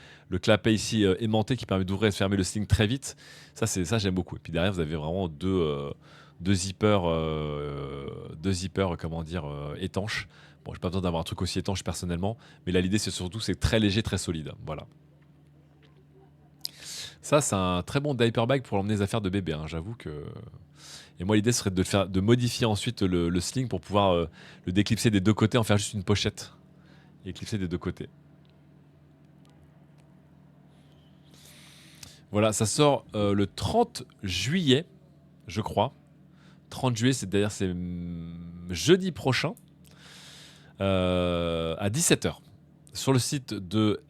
clapet ici aimanté qui permet d'ouvrir et de fermer le sling très vite. Ça j'aime beaucoup. Et puis derrière, vous avez vraiment deux zippers comment dire étanches. Bon, j'ai pas besoin d'avoir un truc aussi étanche personnellement, mais là l'idée c'est surtout c'est très léger, très solide. Voilà. Ça, c'est un très bon diaper bag pour emmener les affaires de bébé, hein. J'avoue que. Et moi, l'idée serait de modifier ensuite le sling pour pouvoir le déclipser des deux côtés, en faire juste une pochette et clipser des deux côtés. Voilà, ça sort le 30 juillet, je crois. 30 juillet, c'est d'ailleurs c'est jeudi prochain à 17h sur le site de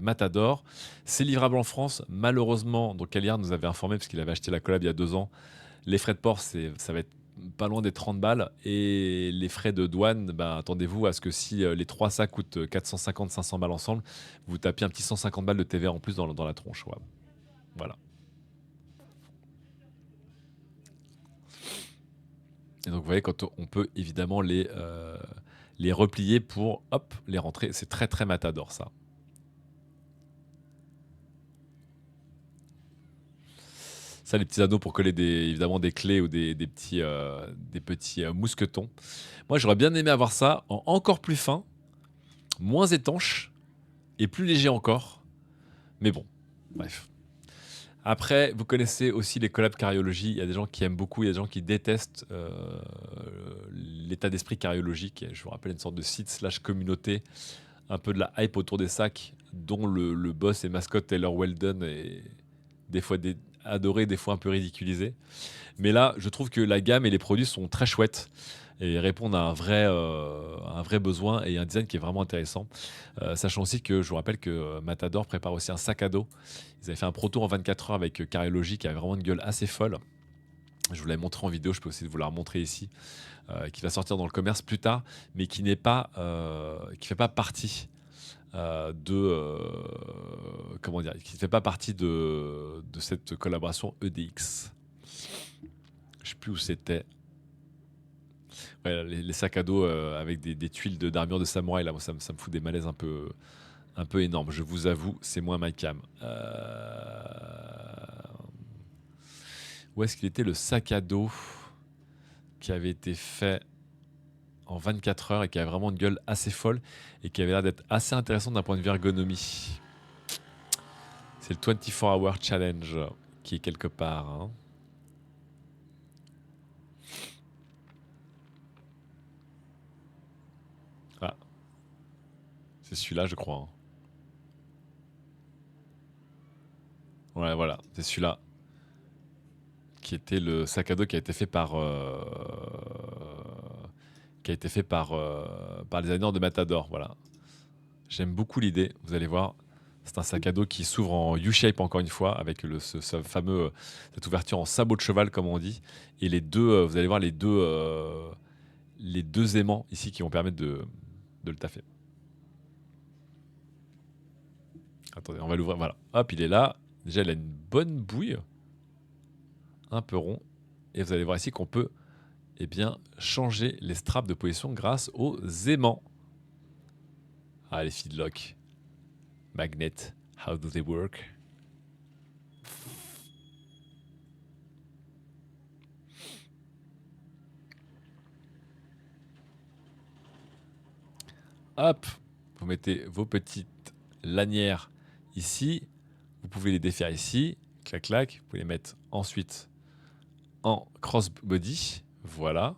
Matador. C'est livrable en France. Malheureusement, donc Caliard nous avait informé parce qu'il avait acheté la collab il y a 2 ans. Les frais de port, ça va être pas loin des 30 balles. Et les frais de douane, ben, attendez-vous à ce que si les 3 sacs coûtent 450-500 balles ensemble, vous tapiez un petit 150 balles de TVA en plus dans la tronche. Ouais. Voilà. Et donc vous voyez, quand on peut évidemment les replier pour hop, les rentrer. C'est très très Matador ça. Ça, les petits anneaux pour coller évidemment des clés ou des petits mousquetons. Moi, j'aurais bien aimé avoir ça en encore plus fin, moins étanche et plus léger encore. Mais bon, bref. Après, vous connaissez aussi les collabs Cariologie. Il y a des gens qui aiment beaucoup, il y a des gens qui détestent l'état d'esprit Cariologie, qui est, je vous rappelle, une sorte de site slash communauté, un peu de la hype autour des sacs, dont le boss et mascotte Taylor Weldon est des fois adoré, des fois un peu ridiculisé. Mais là, je trouve que la gamme et les produits sont très chouettes et répondent à un vrai besoin et un design qui est vraiment intéressant. Sachant aussi que je vous rappelle que Matador prépare aussi un sac à dos. Ils avaient fait un proto en 24 heures avec Cariology qui avait vraiment une gueule assez folle. Je vous l'avais montré en vidéo, je peux aussi vous la remontrer ici, qui va sortir dans le commerce plus tard, mais qui n'est pas, qui fait pas partie comment dire, qui ne fait pas partie de cette collaboration EDX. Je sais plus où c'était. Ouais, les sacs à dos avec des tuiles d'armure de samouraï, là, moi, ça me fout des malaises un peu énormes. Je vous avoue, c'est moins my cam. Où est-ce qu'il était le sac à dos qui avait été fait en 24 heures et qui avait vraiment une gueule assez folle et qui avait l'air d'être assez intéressant d'un point de vue ergonomie? C'est le 24 Hour Challenge qui est quelque part, hein. Ah, c'est celui-là, je crois, hein. Ouais, voilà, c'est celui-là qui était le sac à dos qui a été fait par les designers de Matador. Voilà, j'aime beaucoup l'idée. Vous allez voir, c'est un sac à dos qui s'ouvre en U-shape encore une fois avec ce fameux cette ouverture en sabot de cheval comme on dit et les deux, vous allez voir les deux aimants ici qui vont permettre de le taffer. Attendez, on va l'ouvrir. Voilà. Hop, il est là. Déjà, il a une bonne bouille. Un peu rond. Et vous allez voir ici qu'on peut eh bien, changer les straps de position grâce aux aimants. Ah, les feedlock. Magnet. How do they work? Hop, vous mettez vos petites lanières ici. Vous pouvez les défaire ici. Clac, clac. Vous pouvez les mettre ensuite en crossbody. Voilà.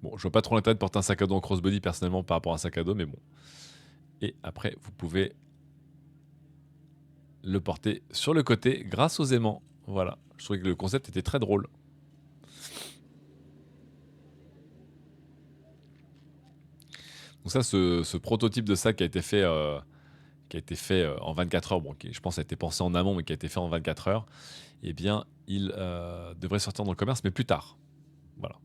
Bon, je vois pas trop l'intérêt de porter un sac à dos en crossbody personnellement par rapport à un sac à dos, mais bon. Et après, vous pouvez le porter sur le côté grâce aux aimants. Voilà. Je trouvais que le concept était très drôle. Donc ça, ce prototype de sac qui a été fait en 24 heures, bon, qui, je pense a été pensé en amont, mais qui a été fait en 24 heures, eh bien, il devrait sortir dans le commerce, mais plus tard. Voilà.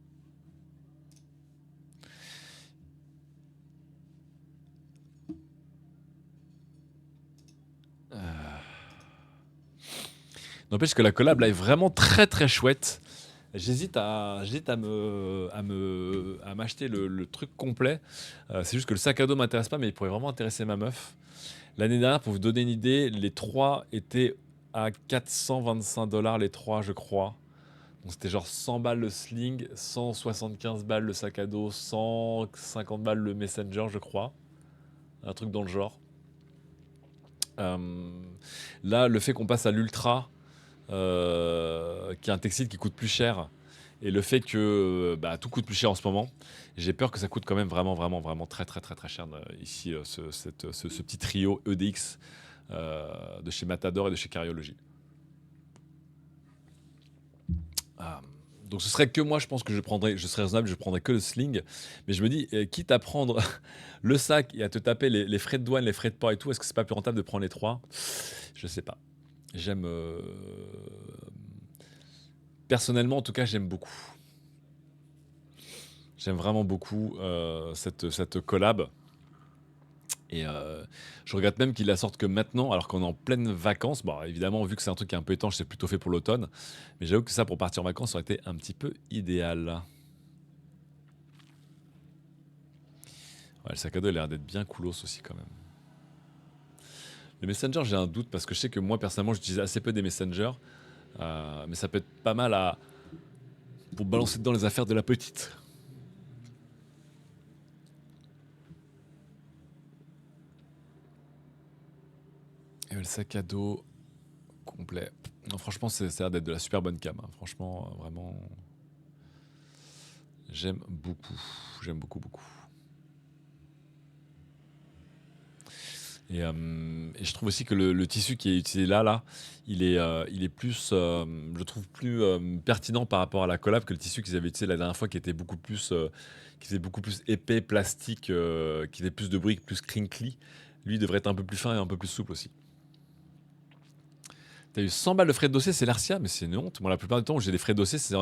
N'empêche que la collab là est vraiment très très chouette. J'hésite à m'acheter le truc complet. C'est juste que le sac à dos m'intéresse pas, mais il pourrait vraiment intéresser ma meuf. L'année dernière, pour vous donner une idée, les trois étaient à 425 dollars les trois, je crois. Donc c'était genre 100 balles le sling, 175 balles le sac à dos, 150 balles le messenger, je crois. Un truc dans le genre. Euh, Là, le fait qu'on passe à l'ultra, qui est un textile qui coûte plus cher, et le fait que bah, tout coûte plus cher en ce moment, j'ai peur que ça coûte quand même vraiment, vraiment, vraiment très, très, très, très cher ici, ce petit trio EDX de chez Matador et de chez Cariology. Ah, donc ce serait que moi, je pense que je serais raisonnable, je prendrais que le sling. Mais je me dis, quitte à prendre le sac et à te taper les frais de douane, les frais de port et tout, est-ce que c'est pas plus rentable de prendre les trois? Je sais pas. J'aime. Personnellement, en tout cas, j'aime beaucoup. J'aime vraiment beaucoup cette collab. Et je regrette même qu'il la sorte que maintenant, alors qu'on est en pleine vacances. Bon, évidemment, vu que c'est un truc qui est un peu étanche, c'est plutôt fait pour l'automne. Mais j'avoue que ça, pour partir en vacances, ça aurait été un petit peu idéal. Ouais, le sac à dos a l'air d'être bien coolos aussi quand même. Le Messenger, j'ai un doute parce que je sais que moi, personnellement, j'utilise assez peu des Messengers. Mais ça peut être pas mal pour balancer dedans les affaires de la petite. Et le sac à dos complet. Non, franchement, ça a l'air d'être de la super bonne cam. Hein. Franchement, vraiment, j'aime beaucoup. J'aime beaucoup, beaucoup. Et je trouve aussi que le tissu qui est utilisé là, il est plus, je trouve plus pertinent par rapport à la collab que le tissu qu'ils avaient utilisé la dernière fois, qui faisait beaucoup plus épais, plastique, qui faisait plus de bruit, plus crinkly. Lui, il devrait être un peu plus fin et un peu plus souple aussi. T'as eu 100 balles de frais de dossier, c'est l'Arcia, mais c'est une honte. Moi, la plupart du temps où j'ai des frais de dossier, c'est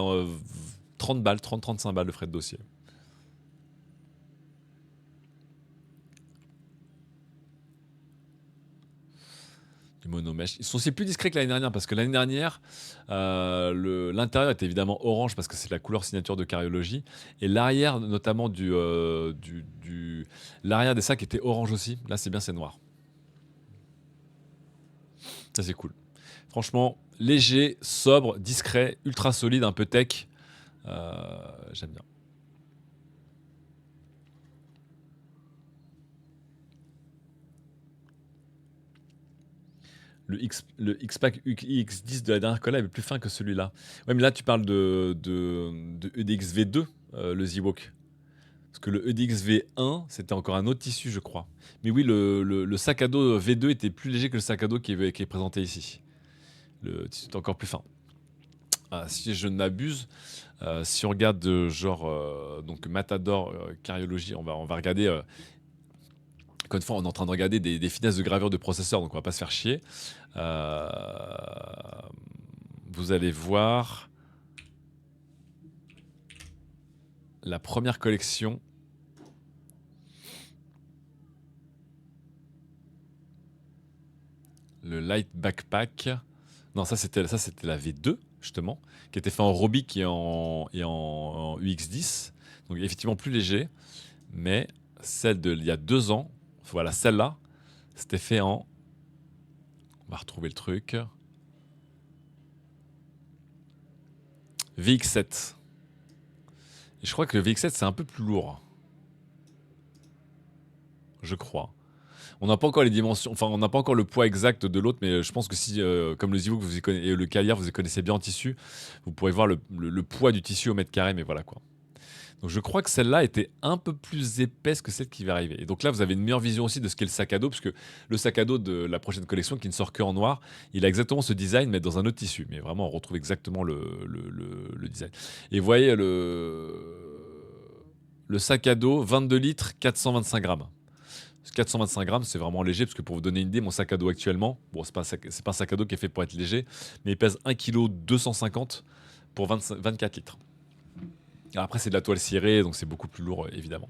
30 balles, 30-35 balles de frais de dossier. Du monomèche. Ils sont aussi plus discrets que l'année dernière parce que l'année dernière, l'intérieur était évidemment orange parce que c'est la couleur signature de Cariology. Et l'arrière, notamment l'arrière des sacs était orange aussi. Là, c'est bien, c'est noir. Ça, c'est cool. Franchement, léger, sobre, discret, ultra solide, un peu tech. J'aime bien. Le X-Pack UX10 de la dernière collab est plus fin que celui-là. Ouais, mais là, tu parles de EDX V2, le Z-Walk. Parce que le EDX V1, c'était encore un autre tissu, je crois. Mais oui, le sac à dos V2 était plus léger que le sac à dos qui est présenté ici. Le tissu est encore plus fin. Ah, si je ne m'abuse, si on regarde genre donc Matador, Cariology, on va regarder. Encore une fois, on est en train de regarder des finesses de gravure de processeur, donc on va pas se faire chier. Euh, Vous allez voir la première collection. Le Light Backpack. Non, ça c'était la V2, justement, qui était fait en Robic et en UX10. Donc effectivement plus léger. Mais celle d'il y a 2 ans, voilà, celle-là, c'était fait en... On va retrouver le truc. VX7. Et je crois que le VX7 c'est un peu plus lourd. Je crois. On n'a pas encore les dimensions, enfin on n'a pas encore le poids exact de l'autre, mais je pense que si, comme le Zivouk vous y connaissez, et le Caliar vous y connaissez bien en tissu, vous pourrez voir le poids du tissu au mètre carré, mais voilà quoi. Donc je crois que celle-là était un peu plus épaisse que celle qui va arriver. Et donc là, vous avez une meilleure vision aussi de ce qu'est le sac à dos, parce que le sac à dos de la prochaine collection, qui ne sort que en noir, il a exactement ce design, mais dans un autre tissu. Mais vraiment, on retrouve exactement le design. Et vous voyez le sac à dos, 22 litres, 425 grammes. 425 grammes, c'est vraiment léger, parce que pour vous donner une idée, mon sac à dos actuellement, bon, c'est pas un sac à dos qui est fait pour être léger, mais il pèse 1,250 kg pour 24 litres. Alors après, c'est de la toile cirée, donc c'est beaucoup plus lourd, évidemment.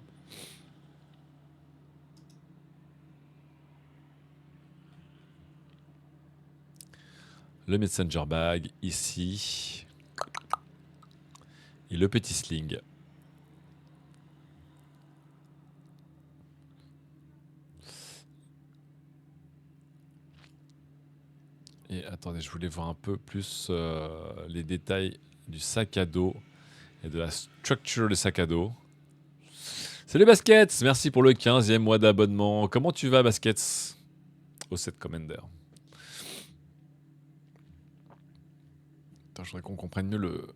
Le Messenger Bag, ici. Et le petit sling. Et attendez, je voulais voir un peu plus les détails du sac à dos et de la structure du sac à dos. Salut Baskets, merci pour le 15e mois d'abonnement. Comment tu vas Baskets au set Commander? Attends, je voudrais qu'on comprenne mieux le...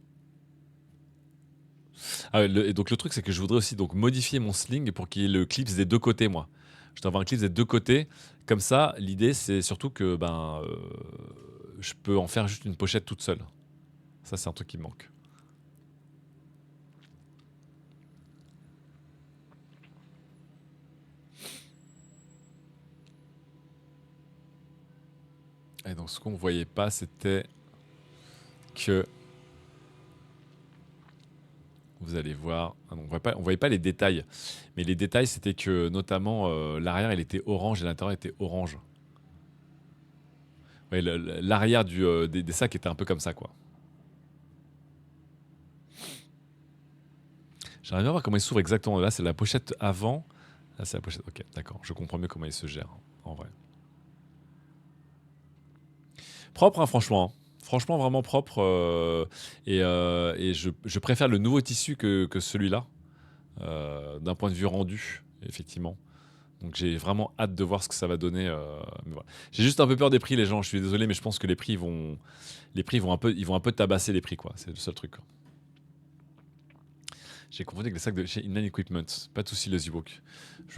Ah, et donc le truc c'est que je voudrais aussi donc modifier mon sling pour qu'il y ait le clips des deux côtés moi. Je dois avoir un clip des deux côtés. Comme ça, l'idée c'est surtout que je peux en faire juste une pochette toute seule. Ça c'est un truc qui me manque. Et donc ce qu'on ne voyait pas, c'était que vous allez voir, on ne voyait pas les détails, mais les détails c'était que notamment l'arrière il était orange et l'intérieur était orange. Ouais, l'arrière des sacs était un peu comme ça quoi. J'aimerais bien voir comment il s'ouvre exactement. Là c'est la pochette avant. Là c'est la pochette. Ok, d'accord, je comprends mieux comment il se gère en vrai. Propre, hein, franchement. Franchement, vraiment propre. Et je préfère le nouveau tissu que celui-là, d'un point de vue rendu, effectivement. Donc j'ai vraiment hâte de voir ce que ça va donner. Mais voilà. J'ai juste un peu peur des prix, les gens. Je suis désolé, mais je pense que les prix vont un peu tabasser les prix, quoi. C'est le seul truc, quoi. J'ai confondu avec les sacs de chez Inline Equipment. Pas de souci, le Z-Book.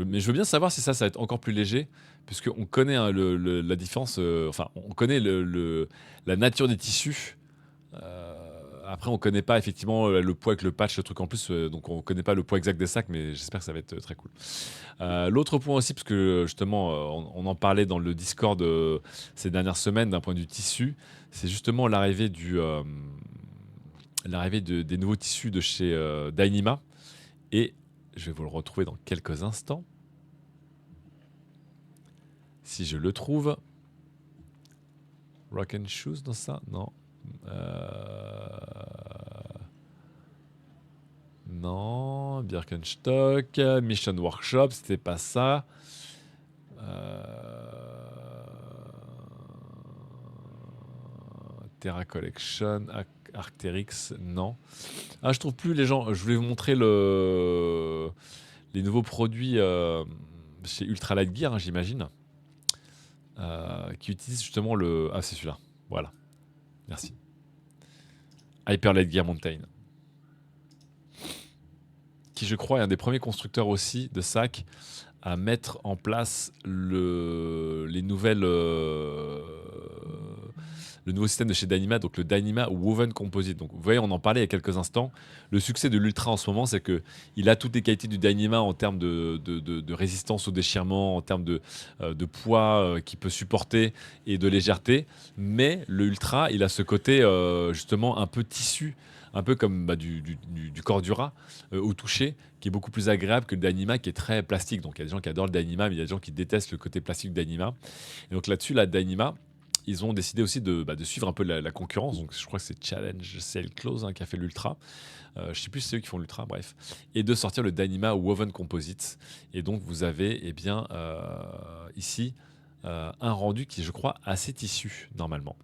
Mais je veux bien savoir si ça va être encore plus léger, puisqu'on connaît hein, la différence. Enfin, on connaît la nature des tissus. Après, on connaît pas effectivement le poids avec le patch, le truc en plus, donc on connaît pas le poids exact des sacs, mais j'espère que ça va être très cool. L'autre point aussi, parce que justement, on en parlait dans le Discord ces dernières semaines d'un point de vue tissu, c'est justement l'arrivée des nouveaux tissus de chez Dyneema. Et je vais vous le retrouver dans quelques instants. Si je le trouve. Rock and Shoes dans ça? Non. Non. Birkenstock. Mission Workshop, c'était pas ça. Terra Collection. Arcteryx, non. Ah, je trouve plus les gens. Je voulais vous montrer les nouveaux produits chez Ultralight Gear, hein, j'imagine, qui utilisent justement le. Ah, c'est celui-là. Voilà. Merci. Hyperlight Gear Mountain. Qui, je crois, est un des premiers constructeurs aussi de sacs à mettre en place les nouvelles. Le nouveau système de chez Dyneema, donc le Dyneema Woven Composite. Donc vous voyez, on en parlait il y a quelques instants. Le succès de l'Ultra en ce moment, c'est qu'il a toutes les qualités du Dyneema en termes de résistance au déchirement, en termes de poids qu'il peut supporter et de légèreté. Mais le Ultra, il a ce côté justement un peu tissu, un peu comme du Cordura au toucher, qui est beaucoup plus agréable que le Dyneema qui est très plastique. Donc il y a des gens qui adorent le Dyneema, mais il y a des gens qui détestent le côté plastique du Dyneema. Et donc là-dessus, la Dyneema, ils ont décidé aussi de suivre un peu la concurrence. Donc, je crois que c'est Challenge Sale Close qui a fait l'Ultra. Je ne sais plus si c'est eux qui font l'Ultra, bref. Et de sortir le Dyneema Woven Composite. Et donc, vous avez ici un rendu qui est, je crois, assez tissu, normalement.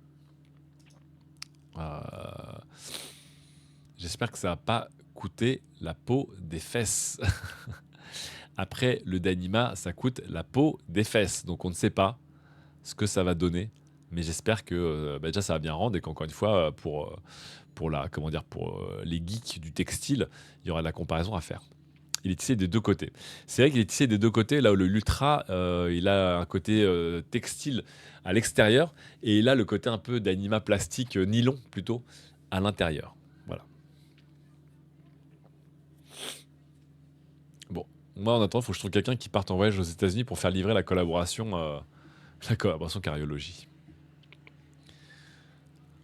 J'espère que ça va pas coûter la peau des fesses. Après, le Danima, ça coûte la peau des fesses. Donc on ne sait pas ce que ça va donner. Mais j'espère que déjà ça va bien rendre et qu'encore une fois, pour les geeks du textile, il y aura de la comparaison à faire. Il est tissé des deux côtés. C'est vrai qu'il est tissé des deux côtés, là où le l'Ultra, il a un côté textile à l'extérieur, et il a le côté un peu d'anima plastique, nylon plutôt, à l'intérieur. Voilà. Bon, moi en attendant, il faut que je trouve quelqu'un qui parte en voyage aux États-Unis pour faire livrer la collaboration Cariologie.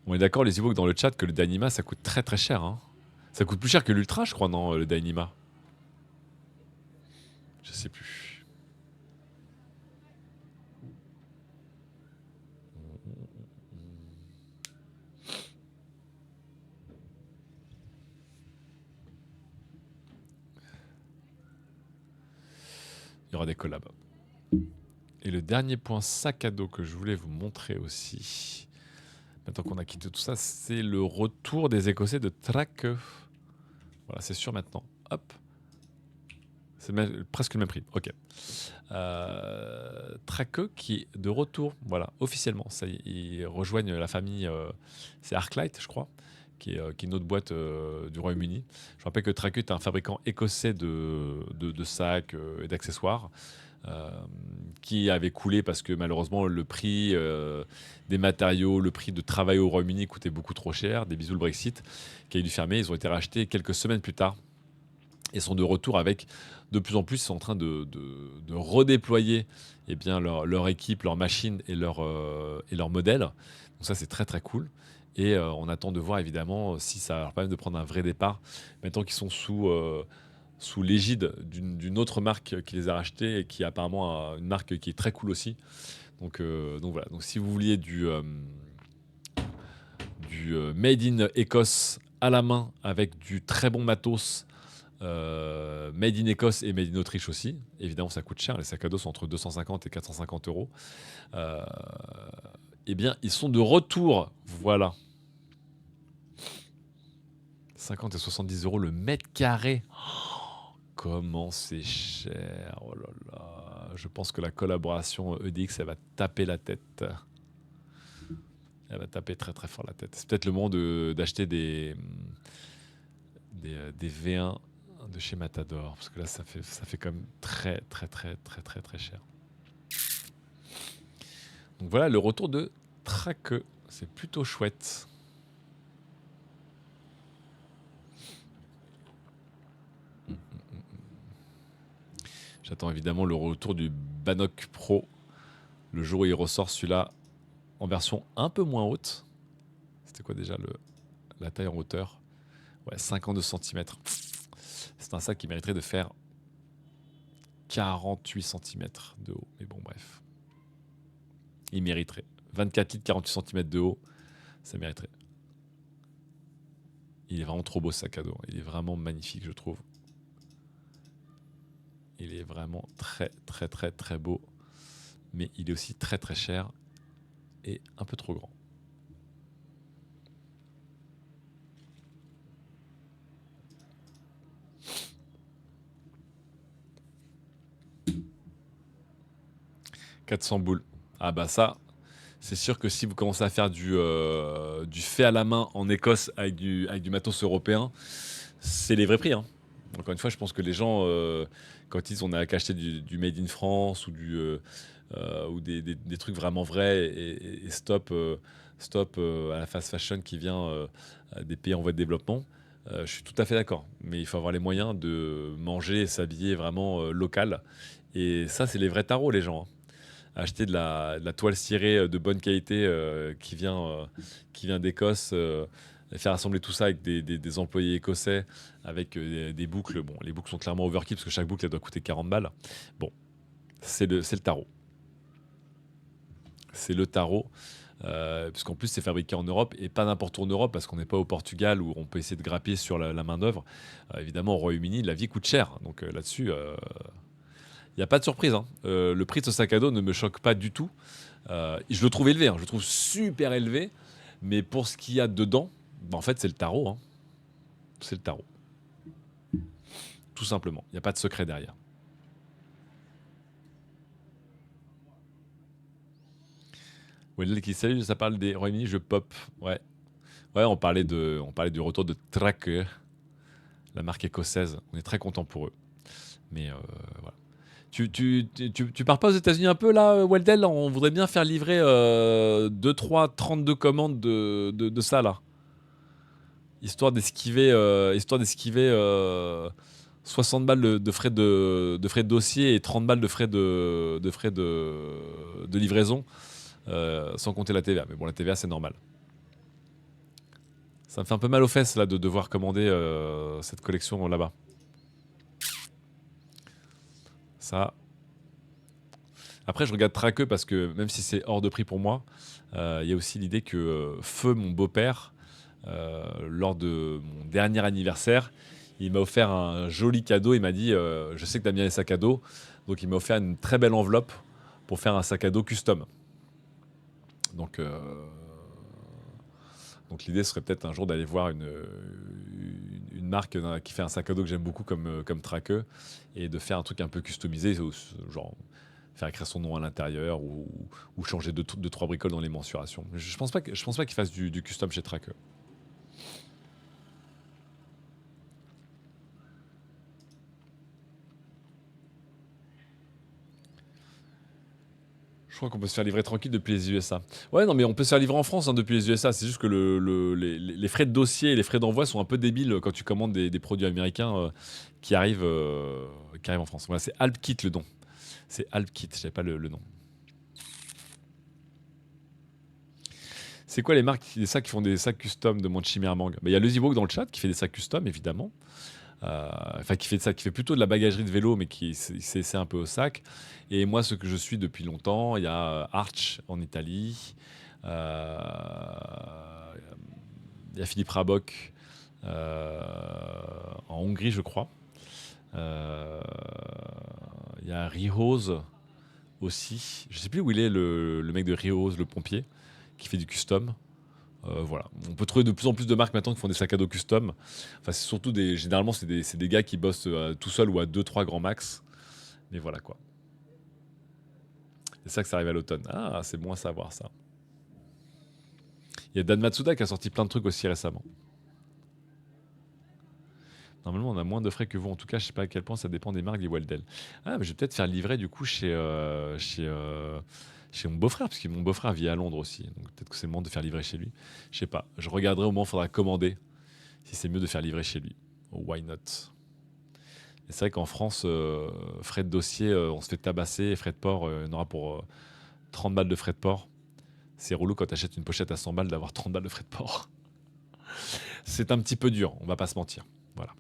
On est d'accord, les e dans le chat, que le Dynima, ça coûte très très cher. Hein. Ça coûte plus cher que l'Ultra, je crois, non, le Dynima. Je sais plus. Il y aura des collabs. Et le dernier point sac à dos que je voulais vous montrer aussi, maintenant qu'on a quitté tout ça, c'est le retour des Écossais de Traque. Voilà, c'est sûr maintenant. Hop. C'est presque le même prix. Ok. Traque qui est de retour, voilà, officiellement. Ça, ils rejoignent la famille, c'est Arclight, je crois, qui est une autre boîte du Royaume-Uni. Je rappelle que Traque est un fabricant écossais de sacs et d'accessoires. Qui avait coulé parce que malheureusement le prix des matériaux, le prix de travail au Royaume-Uni coûtait beaucoup trop cher. Des bisous le Brexit, qui a dû fermer. Ils ont été rachetés quelques semaines plus tard et sont de retour avec de plus en plus. Ils sont en train de redéployer eh bien, leur équipe, leur machine et leur modèle. Donc ça c'est très très cool. Et on attend de voir évidemment si ça va leur permettre de prendre un vrai départ. Maintenant qu'ils sont sous l'égide d'une autre marque qui les a rachetés et qui est apparemment une marque qui est très cool aussi. Donc voilà. Donc si vous vouliez du Made in Écosse à la main avec du très bon matos, Made in Écosse et Made in Autriche aussi. Évidemment, ça coûte cher. Les sacs à dos sont entre 250 et 450 euros. Eh bien, ils sont de retour. Voilà. 50 et 70 euros le mètre carré. Comment c'est cher. Oh là là. Je pense que la collaboration EDX, elle va taper la tête. Elle va taper très très fort la tête. C'est peut-être le moment d'acheter des V1 de chez Matador. Parce que là, ça fait quand même très très très très très très cher. Donc voilà le retour de Traque. C'est plutôt chouette. J'attends évidemment le retour du Bannock Pro. Le jour où il ressort celui-là en version un peu moins haute. C'était quoi déjà la taille en hauteur? Ouais, 52 cm. C'est un sac qui mériterait de faire 48 cm de haut. Mais bon, bref. Il mériterait. 24 litres, 48 cm de haut, ça mériterait. Il est vraiment trop beau ce sac à dos. Il est vraiment magnifique, je trouve. Il est vraiment très, très, très, très beau. Mais il est aussi très, très cher et un peu trop grand. « 400 boules. » Ah bah ça, c'est sûr que si vous commencez à faire du fait à la main en Écosse avec du matos européen, c'est les vrais prix. Hein. Encore une fois, je pense que les gens, quand on a qu'à acheter du Made in France ou ou des trucs vraiment vrais et stop à la fast fashion qui vient des pays en voie de développement, je suis tout à fait d'accord. Mais il faut avoir les moyens de manger et s'habiller vraiment local. Et ça, c'est les vrais tarots, les gens. Hein. Acheter de la toile cirée de bonne qualité qui vient d'Écosse, faire assembler tout ça avec des employés écossais, avec des boucles. Bon, les boucles sont clairement overkill parce que chaque boucle elle doit coûter 40 balles. Bon, c'est le tarot. C'est le tarot. Puisqu'en plus c'est fabriqué en Europe et pas n'importe où en Europe parce qu'on n'est pas au Portugal où on peut essayer de grappiller sur la main d'œuvre. Évidemment au Royaume-Uni la vie coûte cher donc là-dessus il n'y a pas de surprise. Hein. Le prix de ce sac à dos ne me choque pas du tout. Je le trouve élevé, hein. Je le trouve super élevé. Mais pour ce qu'il y a dedans, bah, en fait, c'est le tarot. Hein. C'est le tarot. Tout simplement. Il n'y a pas de secret derrière. Wendell qui salue, ça parle des Royaumes-Unis, je pop. Ouais. Ouais, on parlait du retour de Tracker, la marque écossaise. On est très content pour eux. Mais voilà. Tu pars pas aux États-Unis un peu là, Weldel? On voudrait bien faire livrer 2, 3, 32 commandes de ça là. Histoire d'esquiver 60 balles de frais de dossier et 30 balles de frais de livraison, sans compter la TVA. Mais bon, la TVA, c'est normal. Ça me fait un peu mal aux fesses là de devoir commander cette collection là-bas. Ça. Après, je regarde Traqueux parce que même si c'est hors de prix pour moi, il y a aussi l'idée que Feu, mon beau-père, lors de mon dernier anniversaire, il m'a offert un joli cadeau. Il m'a dit je sais que tu aimes bien les sacs à dos. Donc, il m'a offert une très belle enveloppe pour faire un sac à dos custom. Donc, l'idée serait peut-être un jour d'aller voir une marque qui fait un sac à dos que j'aime beaucoup comme Traqueux et de faire un truc un peu customisé, genre faire écrire son nom à l'intérieur ou changer deux, trois bricoles dans les mensurations. Je pense pas qu'il fasse du custom chez Traqueux. Je crois qu'on peut se faire livrer tranquille depuis les USA. Ouais, non, mais on peut se faire livrer en France depuis les USA. C'est juste que les frais de dossier et les frais d'envoi sont un peu débiles quand tu commandes des produits américains qui arrivent en France. Voilà, c'est AlpKit le nom. C'est AlpKit, je savais pas le nom. C'est quoi les marques des sacs qui font des sacs custom de Chimère Mang? Il y a le Ziwok dans le chat qui fait des sacs custom, évidemment. Enfin, qui fait plutôt de la bagagerie de vélo, mais qui c'est un peu au sac. Et moi, ce que je suis depuis longtemps, il y a Arch en Italie, il y a Philippe Rabok en Hongrie, je crois. Il y a Rihose aussi. Je sais plus où il est, le mec de Rihose, le pompier, qui fait du custom. Voilà. On peut trouver de plus en plus de marques maintenant qui font des sacs à dos custom. Enfin, c'est surtout généralement, c'est des gars qui bossent tout seuls ou à 2-3 grands max. Mais voilà quoi. C'est ça que ça arrive à l'automne. Ah, c'est bon à savoir ça. Il y a Dan Matsuda qui a sorti plein de trucs aussi récemment. Normalement, on a moins de frais que vous. En tout cas, je sais pas à quel point ça dépend des marques des Weldel. Ah, mais je vais peut-être faire livrer du coup chez mon beau-frère, parce que mon beau-frère vit à Londres aussi. Donc peut-être que c'est le moment de faire livrer chez lui. Je sais pas. Je regarderai au moment où il faudra commander si c'est mieux de faire livrer chez lui. Oh, why not? Et c'est vrai qu'en France, frais de dossier, on se fait tabasser. Et frais de port, il y en aura pour 30 balles de frais de port. C'est relou quand tu achètes une pochette à 100 balles d'avoir 30 balles de frais de port. C'est un petit peu dur, on va pas se mentir. Voilà.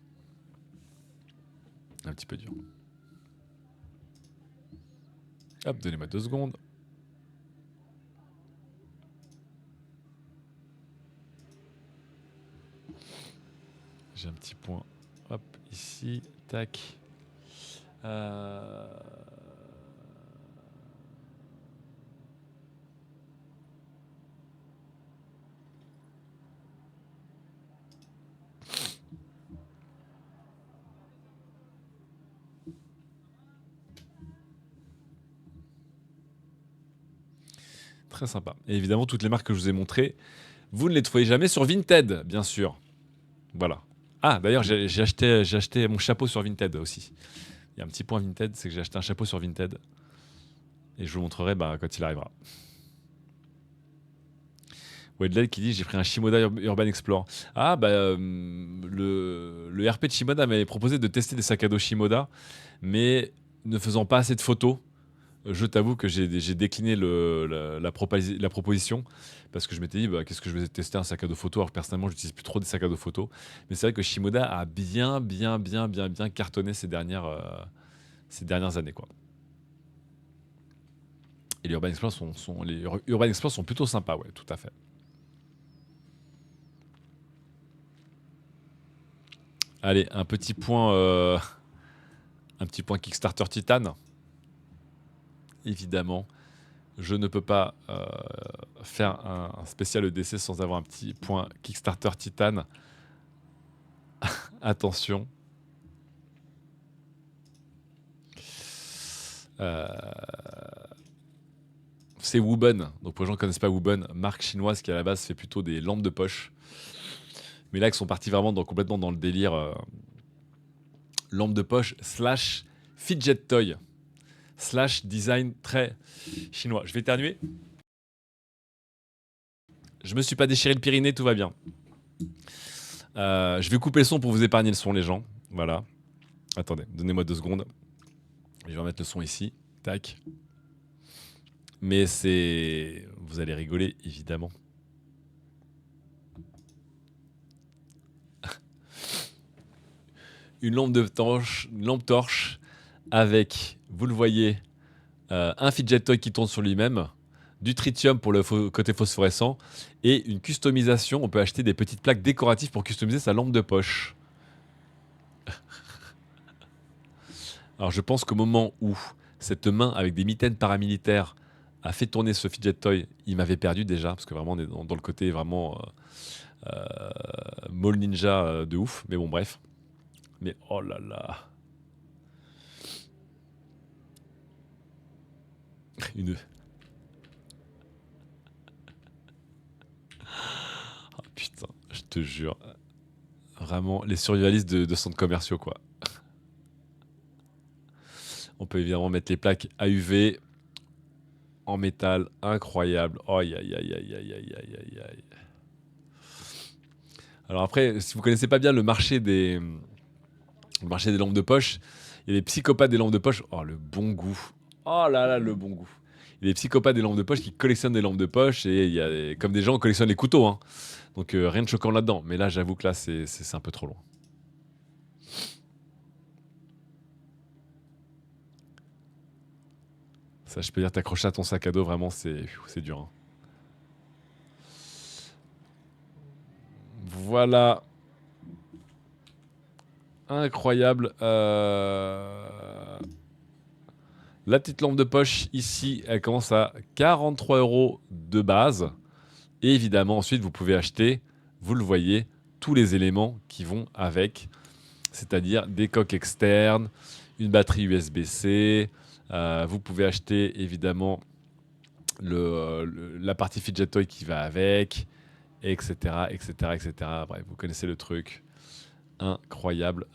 Un petit peu dur. Hop, donnez-moi 2 secondes. J'ai un petit point. Hop, ici. Tac. Très sympa. Et évidemment, toutes les marques que je vous ai montrées, vous ne les trouvez jamais sur Vinted, bien sûr. Voilà. Ah, d'ailleurs, j'ai acheté mon chapeau sur Vinted aussi. Il y a un petit point Vinted, c'est que j'ai acheté un chapeau sur Vinted. Et je vous montrerai quand il arrivera. Wedley qui dit j'ai pris un Shimoda Urban Explorer. Ah, le RP de Shimoda m'avait proposé de tester des sacs à dos Shimoda, mais ne faisant pas assez de photos, je t'avoue que j'ai décliné la proposition parce que je m'étais dit qu'est-ce que je vais tester un sac à dos photo alors que personnellement j'utilise plus trop des sacs à dos photo. Mais c'est vrai que Shimoda a bien cartonné ces dernières années quoi. Et les Urban Explorer sont plutôt sympas, ouais, tout à fait. Allez, un petit point Kickstarter Titan. Évidemment, je ne peux pas faire un spécial EDC sans avoir un petit point Kickstarter Titan. Attention. C'est Wooben. Donc pour les gens qui ne connaissent pas Wooben, marque chinoise qui à la base fait plutôt des lampes de poche. Mais là, ils sont partis vraiment complètement dans le délire lampe de poche slash fidget toy slash design très chinois. Je vais éternuer. Je me suis pas déchiré le Pyrénées, tout va bien. Je vais couper le son pour vous épargner le son, les gens. Voilà. Attendez, donnez-moi 2 secondes. Je vais remettre le son ici. Tac. Mais c'est... Vous allez rigoler, évidemment. Une lampe torche avec, vous le voyez, un fidget toy qui tourne sur lui-même, du tritium pour le côté phosphorescent et une customisation. On peut acheter des petites plaques décoratives pour customiser sa lampe de poche. Alors je pense qu'au moment où cette main avec des mitaines paramilitaires a fait tourner ce fidget toy, il m'avait perdu déjà, parce que vraiment on est dans le côté vraiment mall ninja de ouf. Mais bon, bref. Mais oh là là. Une... Oh, putain, je te jure. Vraiment, les survivalistes de centres commerciaux, quoi. On peut évidemment mettre les plaques AUV en métal, incroyable. Aïe, aïe, aïe, aïe, aïe, aïe, aïe, aïe. Alors après, si vous connaissez pas bien le marché des lampes de poche, il y a les psychopathes des lampes de poche. Oh, le bon goût. Oh là là, le bon goût. Il y a des psychopathes des lampes de poche qui collectionnent des lampes de poche et il y a comme des gens qui collectionnent les couteaux. Hein. Donc rien de choquant là-dedans. Mais là, j'avoue que là, c'est un peu trop loin. Ça, je peux dire, t'accrocher à ton sac à dos, vraiment, c'est dur. Hein. Voilà. Incroyable. La petite lampe de poche, ici, elle commence à 43 € de base. Et évidemment, ensuite, vous pouvez acheter, vous le voyez, tous les éléments qui vont avec. C'est-à-dire des coques externes, une batterie USB-C. Vous pouvez acheter, évidemment, la partie fidget toy qui va avec, etc., etc., etc. Bref, vous connaissez le truc. Incroyable.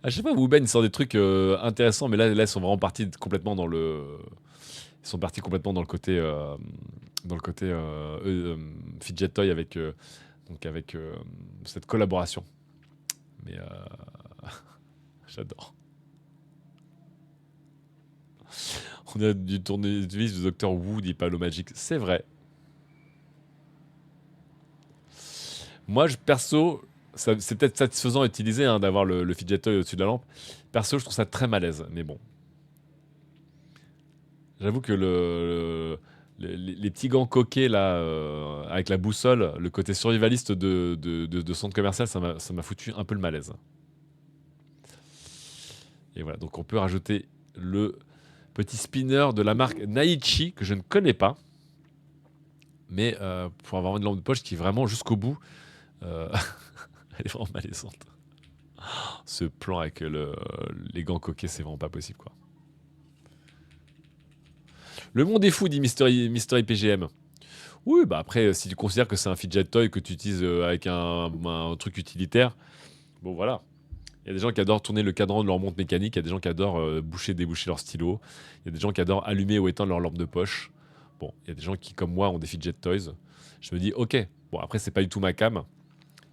À chaque fois, Wooben sort des trucs intéressants, mais là, ils sont vraiment partis complètement dans le. Ils sont partis complètement dans le côté fidget toy avec, donc avec cette collaboration. Mais j'adore. On a du tournevis du Docteur Wu, dit Paolo Magic. C'est vrai. Moi, perso, c'est peut-être satisfaisant à utiliser hein, d'avoir le fidget toy au-dessus de la lampe. Perso, je trouve ça très malaise, mais bon. J'avoue que les petits gants coquets là, avec la boussole, le côté survivaliste de centre commercial, ça m'a foutu un peu le malaise. Et voilà, donc on peut rajouter le petit spinner de la marque Naichi, que je ne connais pas. Mais pour avoir une lampe de poche qui est vraiment jusqu'au bout, elle est vraiment malaisante. Ce plan avec les gants coquets, c'est vraiment pas possible quoi. Le monde est fou, dit Mystery PGM. Oui, bah après, si tu considères que c'est un fidget toy que tu utilises avec un truc utilitaire, bon voilà. Il y a des gens qui adorent tourner le cadran de leur montre mécanique, il y a des gens qui adorent boucher, déboucher leur stylo, il y a des gens qui adorent allumer ou éteindre leur lampe de poche. Bon, il y a des gens qui, comme moi, ont des fidget toys. Je me dis, ok, bon après, c'est pas du tout ma cam,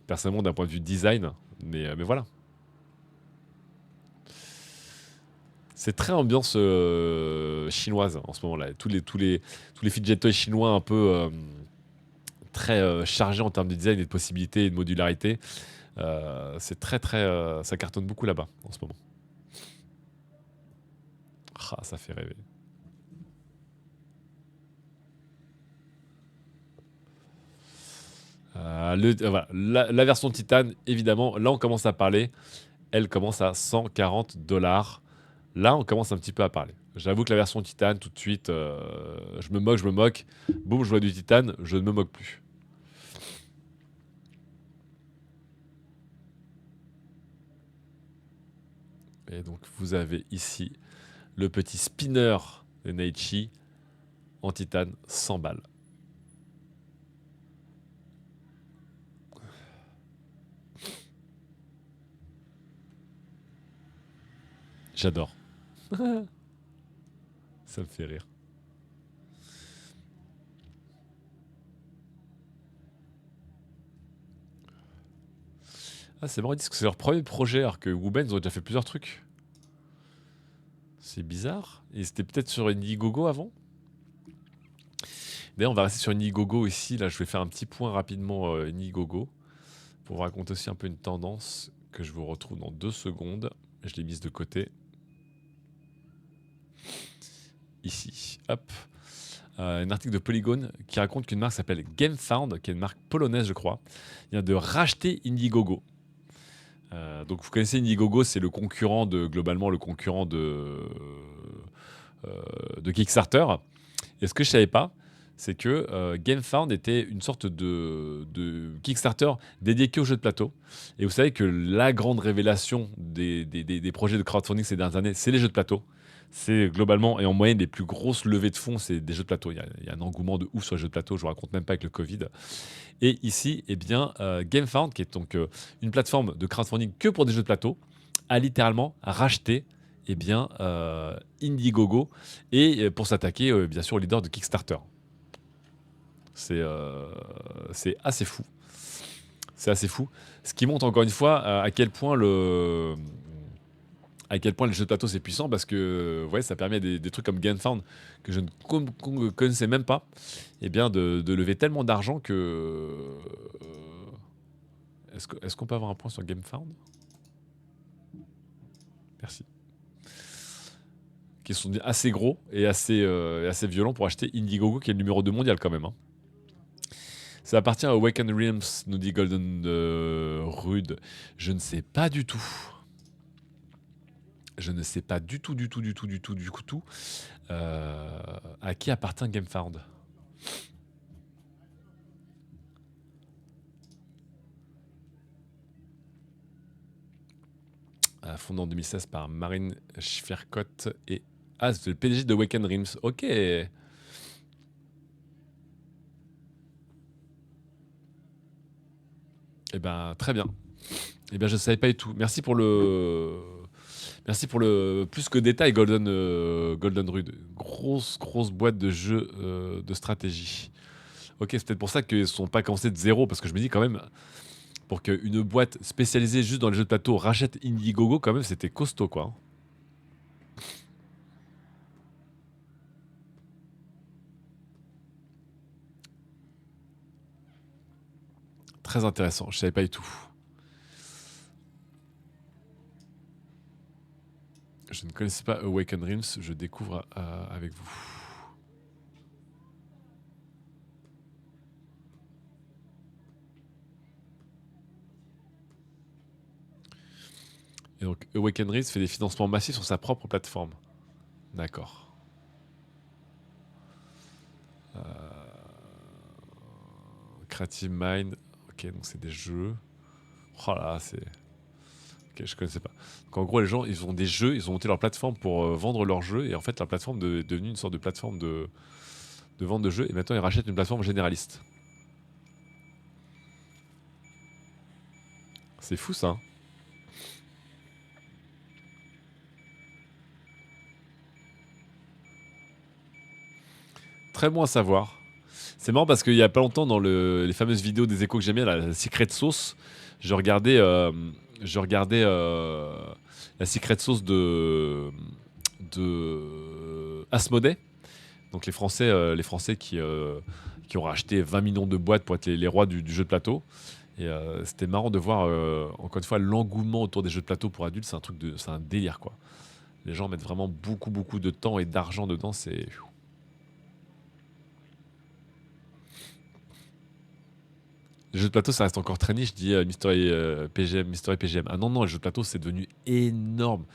personnellement d'un point de vue design, mais voilà. C'est très ambiance chinoise en ce moment-là. Tous les fidget toys chinois un peu très chargés en termes de design et de possibilités et de modularité. C'est très très... ça cartonne beaucoup là-bas en ce moment. Ah, ça fait rêver. Voilà, la version Titan, évidemment, là on commence à parler. Elle commence à 140 $. Là, on commence un petit peu à parler. J'avoue que la version Titan, tout de suite, je me moque, je me moque. Boum, je vois du Titan, je ne me moque plus. Et donc, vous avez ici le petit spinner de Naichi en titane 100 balles. J'adore. Ça me fait rire. Ah, c'est marrant, ils disent que c'est leur premier projet, alors que Wooben, ils ont déjà fait plusieurs trucs. C'est bizarre. Et c'était peut-être sur Indiegogo avant. D'ailleurs, on va rester sur Indiegogo ici. Là, je vais faire un petit point rapidement Indiegogo pour vous raconter aussi un peu une tendance que je vous retrouve dans 2 secondes. Je l'ai mise de côté. Ici, hop. Un article de Polygon qui raconte qu'une marque s'appelle GameFound, qui est une marque polonaise, je crois, vient de racheter Indiegogo. Donc vous connaissez Indiegogo, c'est le concurrent globalement le concurrent de Kickstarter. Et ce que je savais pas, c'est que GameFound était une sorte de Kickstarter dédié qu'aux jeux de plateau. Et vous savez que la grande révélation des projets de crowdfunding ces dernières années, c'est les jeux de plateau. C'est globalement et en moyenne les plus grosses levées de fonds, c'est des jeux de plateau. Il y a un engouement de ouf sur les jeux de plateau, je vous raconte même pas avec le Covid. Et ici, eh bien, GameFound, qui est donc une plateforme de crowdfunding que pour des jeux de plateau, a littéralement racheté eh bien, Indiegogo et pour s'attaquer bien sûr au leader de Kickstarter. C'est assez fou. C'est assez fou. Ce qui montre encore une fois à quel point les jeux de plateau c'est puissant parce que ouais, ça permet à des trucs comme GameFound que je ne connaissais même pas eh bien de lever tellement d'argent que est-ce qu'on peut avoir un point sur GameFound? Merci. Qui sont assez gros et assez violents pour acheter Indiegogo qui est le numéro 2 mondial quand même. Hein. Ça appartient à Awaken Realms, nous dit Golden Rude. Je ne sais pas du tout. Je ne sais pas du tout, à qui appartient GameFound. Fondé en 2016 par Marine Schwerkott et c'est le PDG de Awaken Realms. Ok. Eh ben, très bien. Eh bien, je ne savais pas du tout. Merci pour le plus que détail, Golden Rude. Grosse boîte de jeux de stratégie. Ok, c'est peut-être pour ça qu'ils ne sont pas commencés de zéro, parce que je me dis quand même, pour qu'une boîte spécialisée juste dans les jeux de plateau rachète Indiegogo, quand même, c'était costaud, quoi. Très intéressant, je savais pas du tout. Je ne connaissais pas Awaken Realms, je découvre avec vous. Et donc, Awaken Realms fait des financements massifs sur sa propre plateforme. D'accord. Creative Mind, ok, donc c'est des jeux. Oh là, c'est. Ok, je connaissais pas. Donc en gros, les gens, ils ont des jeux, ils ont monté leur plateforme pour vendre leurs jeux, et en fait, leur plateforme est devenue une sorte de plateforme de vente de jeux, et maintenant, ils rachètent une plateforme généraliste. C'est fou ça. Hein. Très bon à savoir. C'est marrant parce qu'il y a pas longtemps, dans les fameuses vidéos des échos que j'aimais, la Secret Sauce, je regardais, la Secret Sauce de Asmodee. Donc les Français qui ont racheté 20 millions de boîtes pour être les rois du jeu de plateau. Et c'était marrant de voir, encore une fois, l'engouement autour des jeux de plateau pour adultes. C'est un délire, quoi. Les gens mettent vraiment beaucoup de temps et d'argent dedans. C'est Les jeux de plateau, ça reste encore très niche, dit Mystery, PGM, Mystery PGM. Ah non, non, les jeux de plateau, c'est devenu énorme.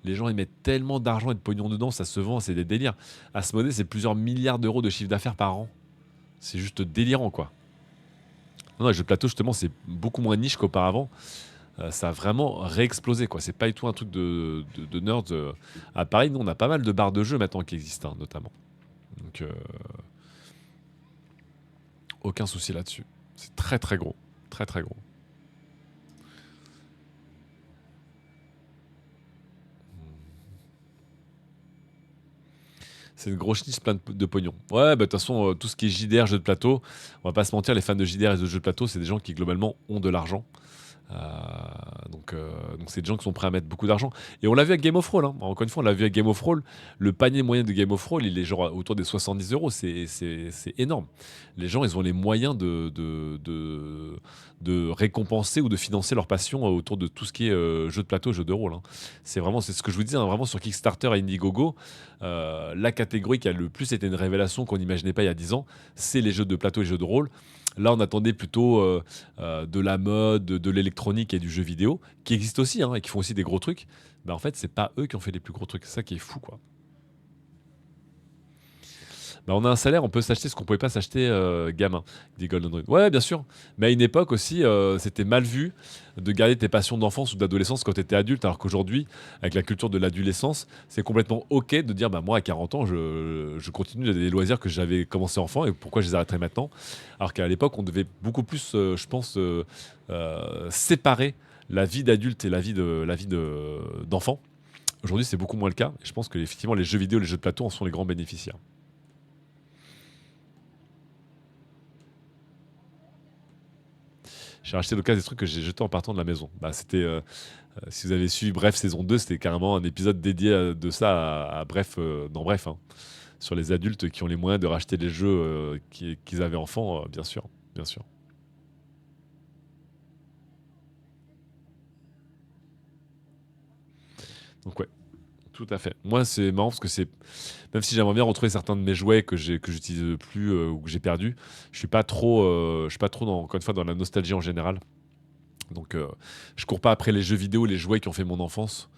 Les gens, ils mettent tellement d'argent et de pognon dedans, ça se vend, c'est des délires. Asmodée, c'est plusieurs milliards d'euros de chiffre d'affaires par an. C'est juste délirant, quoi. Non, non, les jeux de plateau, justement, c'est beaucoup moins niche qu'auparavant. Ça a vraiment réexplosé, quoi. C'est pas du tout un truc de nerds. À Paris, nous, on a pas mal de bars de jeux maintenant qui existent, hein, notamment. Donc, aucun souci là-dessus. C'est très, très gros. Très, très gros. C'est une grosse niche plein de pognon. Ouais, bah de toute façon, tout ce qui est JDR, jeux de plateau, on va pas se mentir, les fans de JDR et de jeux de plateau, c'est des gens qui globalement ont de l'argent. Donc c'est des gens qui sont prêts à mettre beaucoup d'argent. Et on l'a vu avec Game of Thrones. Hein. Encore une fois, on l'a vu avec Game of Thrones. Le panier moyen de Game of Thrones, il est genre autour des 70 euros. C'est énorme. Les gens, ils ont les moyens de récompenser ou de financer leur passion autour de tout ce qui est jeu de plateau, jeu de rôle. Hein. C'est ce que je vous disais, hein, vraiment sur Kickstarter et Indiegogo. La catégorie qui a le plus été une révélation qu'on n'imaginait pas il y a 10 ans, c'est les jeux de plateau et jeux de rôle. Là, on attendait plutôt de la mode, de l'électronique et du jeu vidéo, qui existent aussi hein, et qui font aussi des gros trucs. Mais en fait, c'est pas eux qui ont fait les plus gros trucs. C'est ça qui est fou, quoi. Bah, on a un salaire, on peut s'acheter ce qu'on pouvait pas s'acheter gamin, dit Golden Rune. Ouais, bien sûr. Mais à une époque aussi, c'était mal vu de garder tes passions d'enfance ou d'adolescence quand tu étais adulte, alors qu'aujourd'hui, avec la culture de l'adolescence, c'est complètement OK de dire bah, moi, à 40 ans, je continue des loisirs que j'avais commencé enfant et pourquoi je les arrêterais maintenant. Alors qu'à l'époque, on devait beaucoup plus, je pense, séparer la vie d'adulte et d'enfant. Aujourd'hui, c'est beaucoup moins le cas. Et je pense que effectivement, les jeux vidéo, les jeux de plateau en sont les grands bénéficiaires. J'ai racheté l'occasion des trucs que j'ai jetés en partant de la maison. Bah, si vous avez suivi Bref saison 2, c'était carrément un épisode dédié de ça à Bref, dans Bref, hein, sur les adultes qui ont les moyens de racheter les jeux qu'ils avaient enfants, bien sûr, bien sûr. Donc ouais, tout à fait. Moi, c'est marrant parce que même si j'aimerais bien retrouver certains de mes jouets que j'utilise plus ou que j'ai perdu, je suis pas trop encore une fois dans la nostalgie en général. Donc, je cours pas après les jeux vidéo, les jouets qui ont fait mon enfance.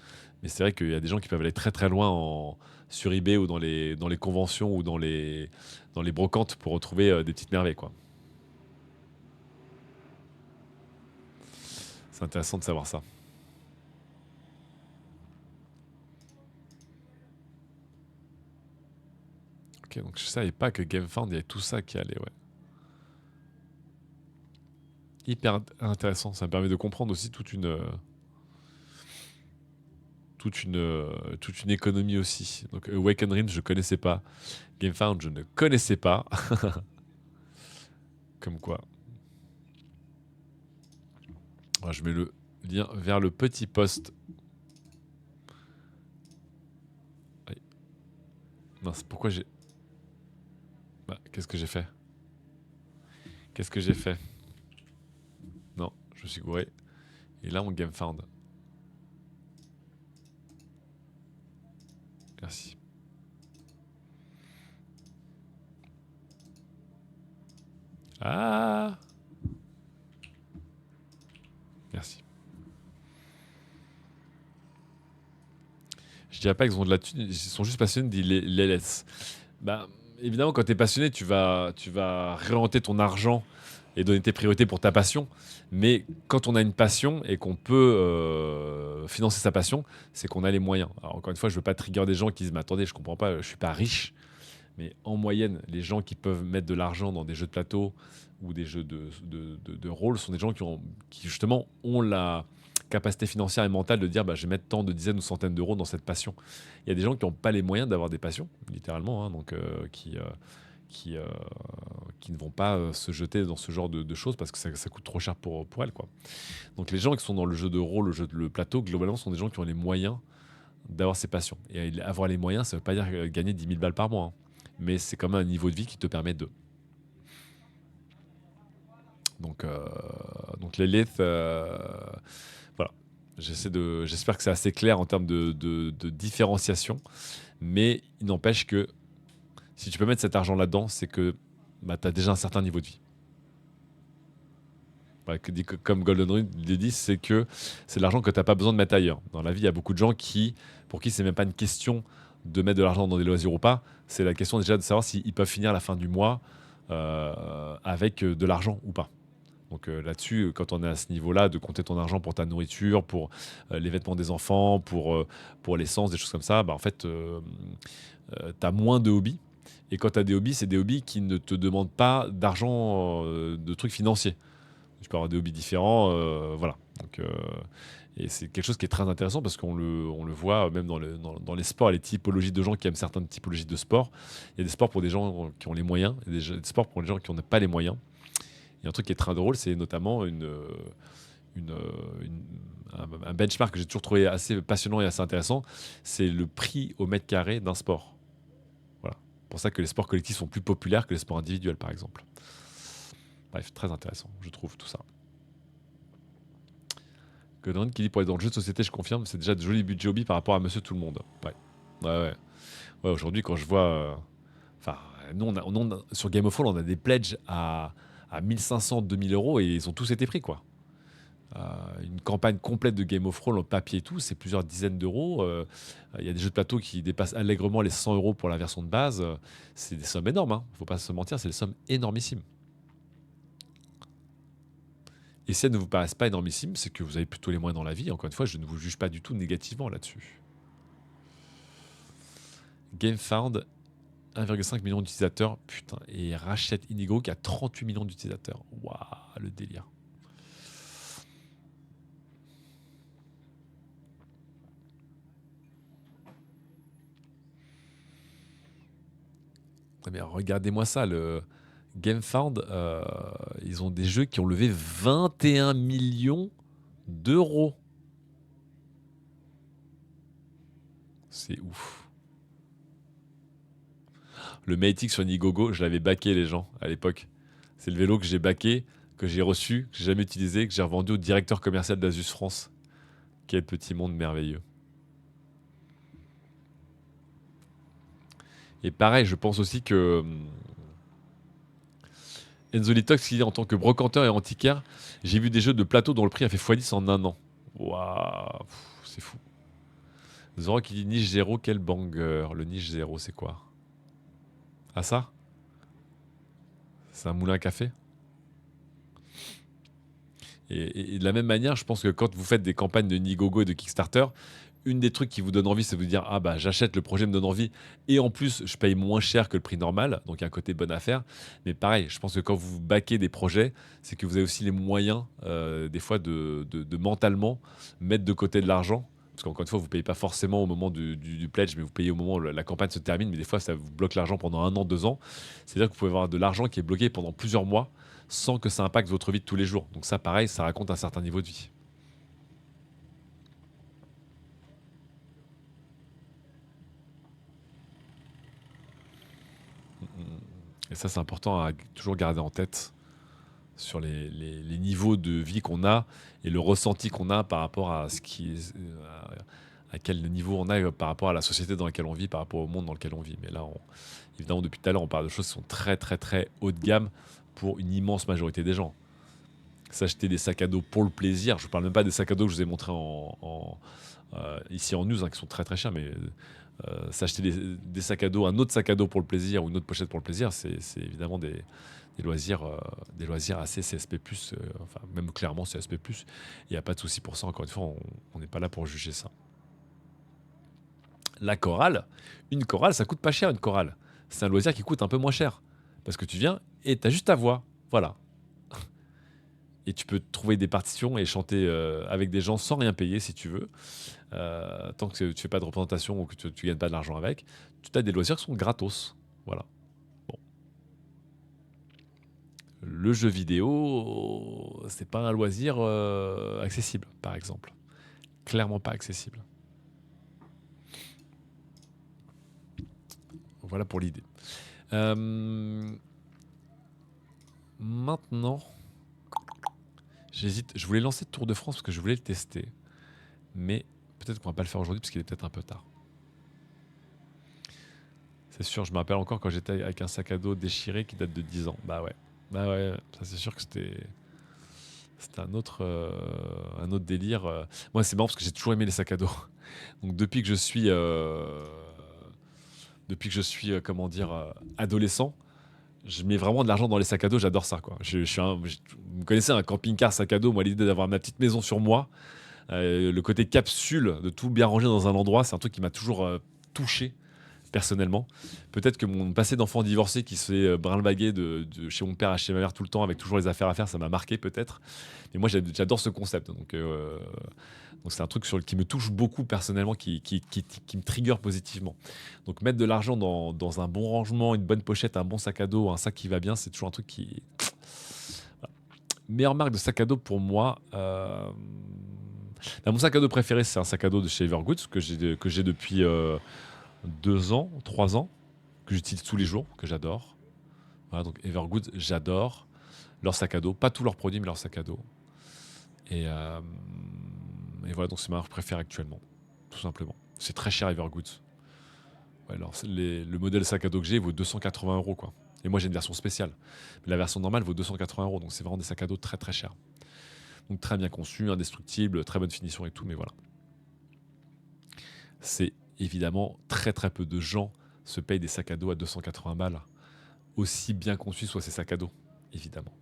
Mais c'est vrai qu'il y a des gens qui peuvent aller très très loin sur eBay ou dans les conventions ou dans les brocantes pour retrouver des petites merveilles, quoi. C'est intéressant de savoir ça. Ok, donc je savais pas que GameFound, il y avait tout ça qui allait, ouais. Hyper intéressant. Ça me permet de comprendre aussi toute une économie aussi. Donc Awaken Realms, je connaissais pas. GameFound, je ne connaissais pas. Comme quoi. Voilà, je mets le lien vers le petit post. Aïe. Mince, pourquoi j'ai... Bah, qu'est-ce que j'ai fait? Qu'est-ce que j'ai fait? Non, je me suis gouré. Et là, mon GameFound. Merci. Ah! Merci. Je dirais pas qu'ils ont de la thune, ils sont juste passionnés les laisse. Bah, évidemment, quand tu es passionné, tu vas réorienter ton argent et donner tes priorités pour ta passion. Mais quand on a une passion et qu'on peut financer sa passion, c'est qu'on a les moyens. Alors, encore une fois, je veux pas trigger des gens qui disent mais attendez, je comprends pas, je suis pas riche. Mais en moyenne, les gens qui peuvent mettre de l'argent dans des jeux de plateau ou des jeux de rôle sont des gens qui justement ont la capacité financière et mentale de dire bah, je vais mettre tant de dizaines ou centaines d'euros dans cette passion. Il y a des gens qui n'ont pas les moyens d'avoir des passions, littéralement, hein, donc qui, euh, qui ne vont pas se jeter dans ce genre de choses parce que ça coûte trop cher pour elles. Quoi. Donc les gens qui sont dans le jeu de rôle, le plateau, globalement, sont des gens qui ont les moyens d'avoir ces passions. Et avoir les moyens, ça ne veut pas dire gagner 10 000 balles par mois. Hein. Mais c'est quand même un niveau de vie qui te permet de. Donc, euh, donc Lilith, voilà. J'espère que c'est assez clair en termes de différenciation. Mais il n'empêche que si tu peux mettre cet argent là-dedans, c'est que bah, tu as déjà un certain niveau de vie. Ouais, comme Golden Rule le dit, c'est que c'est de l'argent que tu n'as pas besoin de mettre ailleurs. Dans la vie, il y a beaucoup de gens pour qui c'est même pas une question de mettre de l'argent dans des loisirs ou pas. C'est la question déjà de savoir s'ils peuvent finir la fin du mois avec de l'argent ou pas. Donc là-dessus, quand on est à ce niveau-là, de compter ton argent pour ta nourriture, pour les vêtements des enfants, pour l'essence, des choses comme ça, bah, en fait, tu as moins de hobbies. Et quand tu as des hobbies, c'est des hobbies qui ne te demandent pas d'argent, de trucs financiers. Tu peux avoir des hobbies différents, voilà. Donc, et c'est quelque chose qui est très intéressant parce on le voit même dans les sports, les typologies de gens qui aiment certaines typologies de sports. Il y a des sports pour des gens qui ont les moyens et des sports pour les gens qui n'ont pas les moyens. Et un truc qui est très drôle, c'est notamment une, un benchmark que j'ai toujours trouvé assez passionnant et assez intéressant, c'est le prix au mètre carré d'un sport. Voilà. C'est pour ça que les sports collectifs sont plus populaires que les sports individuels, par exemple. Bref, très intéressant, je trouve, tout ça. Godwin qui dit pour être dans le jeu de société, je confirme, c'est déjà de jolis budgets hobby par rapport à Monsieur Tout le Monde. Ouais. Ouais. Ouais, aujourd'hui, quand je vois. Enfin, nous, sur Game of Thrones, on a des pledges à 1500, 2000 euros et ils ont tous été pris, quoi. Une campagne complète de Game of Thrones en papier et tout, c'est plusieurs dizaines d'euros. Il y a des jeux de plateau qui dépassent allègrement les 100 euros pour la version de base. C'est des sommes énormes, hein. Faut pas se mentir, c'est des sommes énormissimes. Et si elles ne vous paraissent pas énormissimes, c'est que vous avez plutôt les moyens dans la vie. Encore une fois, je ne vous juge pas du tout négativement là-dessus. GameFound, 1,5 million d'utilisateurs. Putain, et rachète Inigo qui a 38 millions d'utilisateurs. Waouh, le délire. Mais regardez-moi ça, le GameFound, ils ont des jeux qui ont levé 21 millions d'euros. C'est ouf. Le Matic sur Nigogo, je l'avais backé les gens à l'époque. C'est le vélo que j'ai backé, que j'ai reçu, que j'ai jamais utilisé, que j'ai revendu au directeur commercial d'Asus France. Quel petit monde merveilleux. Et pareil, je pense aussi que Enzo Litox qui dit en tant que brocanteur et antiquaire, j'ai vu des jeux de plateau dont le prix a fait x10 en un an. Waouh, c'est fou. Zoro qui dit niche 0, quel banger. Le niche 0, c'est quoi? Ah ça? C'est un moulin à café? Et de la même manière, je pense que quand vous faites des campagnes de Nigogo et de Kickstarter, une des trucs qui vous donne envie, c'est de vous dire ah bah j'achète le projet me donne envie et en plus je paye moins cher que le prix normal, donc il y a un côté bonne affaire. Mais pareil, je pense que quand vous backez des projets, c'est que vous avez aussi les moyens des fois de mentalement mettre de côté de l'argent. Parce qu'encore une fois, vous ne payez pas forcément au moment du pledge, mais vous payez au moment où la campagne se termine. Mais des fois, ça vous bloque l'argent pendant 1 an, 2 ans. C'est-à-dire que vous pouvez avoir de l'argent qui est bloqué pendant plusieurs mois sans que ça impacte votre vie de tous les jours. Donc ça, pareil, ça raconte un certain niveau de vie. Et ça, c'est important à toujours garder en tête sur les niveaux de vie qu'on a et le ressenti qu'on a par rapport à à quel niveau on a par rapport à la société dans laquelle on vit, par rapport au monde dans lequel on vit. Mais là, évidemment, depuis tout à l'heure, on parle de choses qui sont très, très, très haut de gamme pour une immense majorité des gens. S'acheter des sacs à dos pour le plaisir, je ne parle même pas des sacs à dos que je vous ai montrés ici en news, hein, qui sont très très chers, mais s'acheter des sacs à dos, un autre sac à dos pour le plaisir ou une autre pochette pour le plaisir, c'est évidemment des loisirs assez CSP+, enfin même clairement CSP+. Il n'y a pas de souci pour ça, encore une fois, on n'est pas là pour juger ça. La chorale, une chorale, ça coûte pas cher une chorale. C'est un loisir qui coûte un peu moins cher. Parce que tu viens et tu as juste ta voix. Voilà. Et tu peux trouver des partitions et chanter avec des gens sans rien payer si tu veux. Tant que tu fais pas de représentation ou que tu gagnes pas de l'argent avec, tu as des loisirs qui sont gratos. Voilà. Bon. Le jeu vidéo, c'est pas un loisir accessible, par exemple. Clairement pas accessible. Voilà pour l'idée. Maintenant, j'hésite. Je voulais lancer le Tour de France parce que je voulais le tester. Mais peut-être qu'on va pas le faire aujourd'hui parce qu'il est peut-être un peu tard. C'est sûr, je me rappelle encore quand j'étais avec un sac à dos déchiré qui date de 10 ans. Bah ouais, ça c'est sûr que C'est un autre délire. Moi, c'est marrant parce que j'ai toujours aimé les sacs à dos. Donc, depuis que je suis comment dire, adolescent, je mets vraiment de l'argent dans les sacs à dos. J'adore ça, quoi. Vous me connaissez, un camping-car sac à dos. Moi, l'idée d'avoir ma petite maison sur moi, le côté capsule, de tout bien ranger dans un endroit, c'est un truc qui m'a toujours touché personnellement. Peut-être que mon passé d'enfant divorcé qui se fait brinle-baguer de chez mon père à chez ma mère tout le temps avec toujours les affaires à faire, ça m'a marqué peut-être. Mais moi j'adore ce concept. Donc c'est un truc qui me touche beaucoup personnellement, qui me trigger positivement. Donc mettre de l'argent dans un bon rangement, une bonne pochette, un bon sac à dos, un sac qui va bien, c'est toujours un truc qui... Voilà. Meilleure marque de sac à dos pour moi. Mon sac à dos préféré, c'est un sac à dos de chez Evergoods que j'ai depuis 2 ans, 3 ans, que j'utilise tous les jours, que j'adore. Voilà, donc Evergoods, j'adore leur sac à dos, pas tous leurs produits, mais leur sac à dos. Et voilà, donc c'est ma marque préférée actuellement, tout simplement. C'est très cher Evergoods. Ouais, alors, le modèle sac à dos que j'ai vaut 280 euros, quoi. Et moi j'ai une version spéciale. Mais la version normale vaut 280 euros, donc c'est vraiment des sacs à dos très très chers. Donc très bien conçu, indestructible, très bonne finition et tout, mais voilà. C'est évidemment très très peu de gens se payent des sacs à dos à 280 balles. Aussi bien conçus soient ces sacs à dos, évidemment.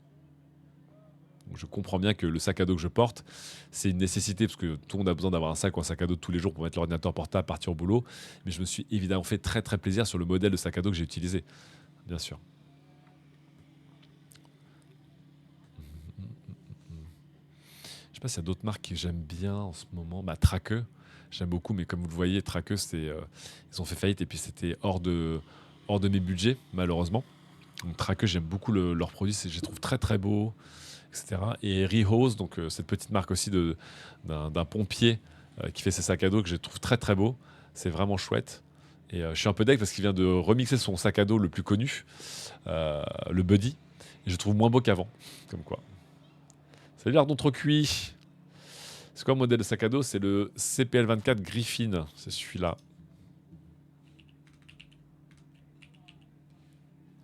Donc je comprends bien que le sac à dos que je porte, c'est une nécessité parce que tout le monde a besoin d'avoir un sac ou un sac à dos tous les jours pour mettre l'ordinateur portable, partir au boulot. Mais je me suis évidemment fait très très plaisir sur le modèle de sac à dos que j'ai utilisé, bien sûr. Je sais pas s'il y a d'autres marques que j'aime bien en ce moment. Traqueux, j'aime beaucoup, mais comme vous le voyez, Traqueux, ils ont fait faillite et puis c'était hors de mes budgets, malheureusement. Donc Traqueux, j'aime beaucoup leurs produits, je les trouve très très beaux, etc. Et Rehose, donc cette petite marque aussi d'un pompier qui fait ses sacs à dos que je trouve très très beau. C'est vraiment chouette. Et je suis un peu deg parce qu'il vient de remixer son sac à dos le plus connu, le Buddy. Et je le trouve moins beau qu'avant, comme quoi. Salut l'ardon trop cuit. C'est quoi le modèle de sac à dos? C'est le CPL24 Griffin. C'est celui-là.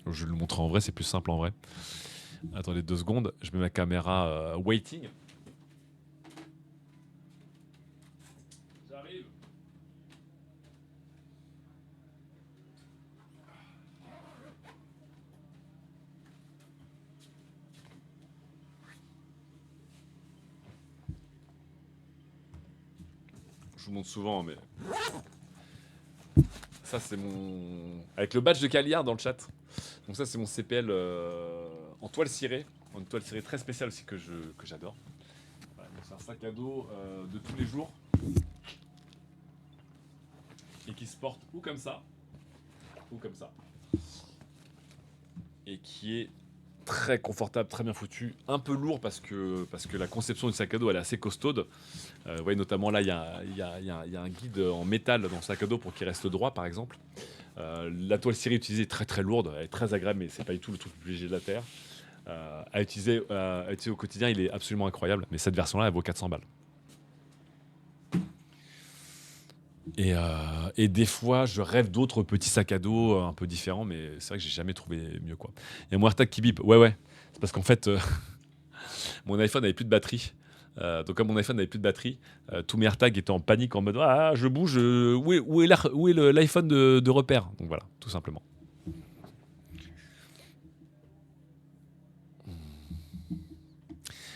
Je vais le montrer en vrai, c'est plus simple en vrai. Attendez 2 secondes, je mets ma caméra waiting. J'arrive. Je vous montre souvent, mais... Ça, c'est mon... Avec le badge de Cagliard dans le chat. Donc ça, c'est mon CPL en toile cirée. En toile cirée très spéciale aussi que j'adore. Voilà, c'est un sac à dos de tous les jours. Et qui se porte ou comme ça, ou comme ça. Et qui est très confortable, très bien foutu. Un peu lourd parce que la conception du sac à dos, elle est assez costaude. Vous voyez, notamment là, il y a un guide en métal dans le sac à dos pour qu'il reste droit, par exemple. La toile cirée utilisée est très très lourde, elle est très agréable, mais c'est pas du tout le truc le plus léger de la Terre. À utiliser au quotidien, il est absolument incroyable, mais cette version-là, elle vaut 400 balles. Et des fois, je rêve d'autres petits sacs à dos un peu différents, mais c'est vrai que j'ai jamais trouvé mieux, quoi. Il y a mon AirTag qui bip. Ouais. C'est parce qu'en fait, mon iPhone n'avait plus de batterie. Donc comme mon iPhone n'avait plus de batterie, tous mes AirTags étaient en panique en mode ah je bouge, où est l'iPhone de repère. Donc voilà, tout simplement.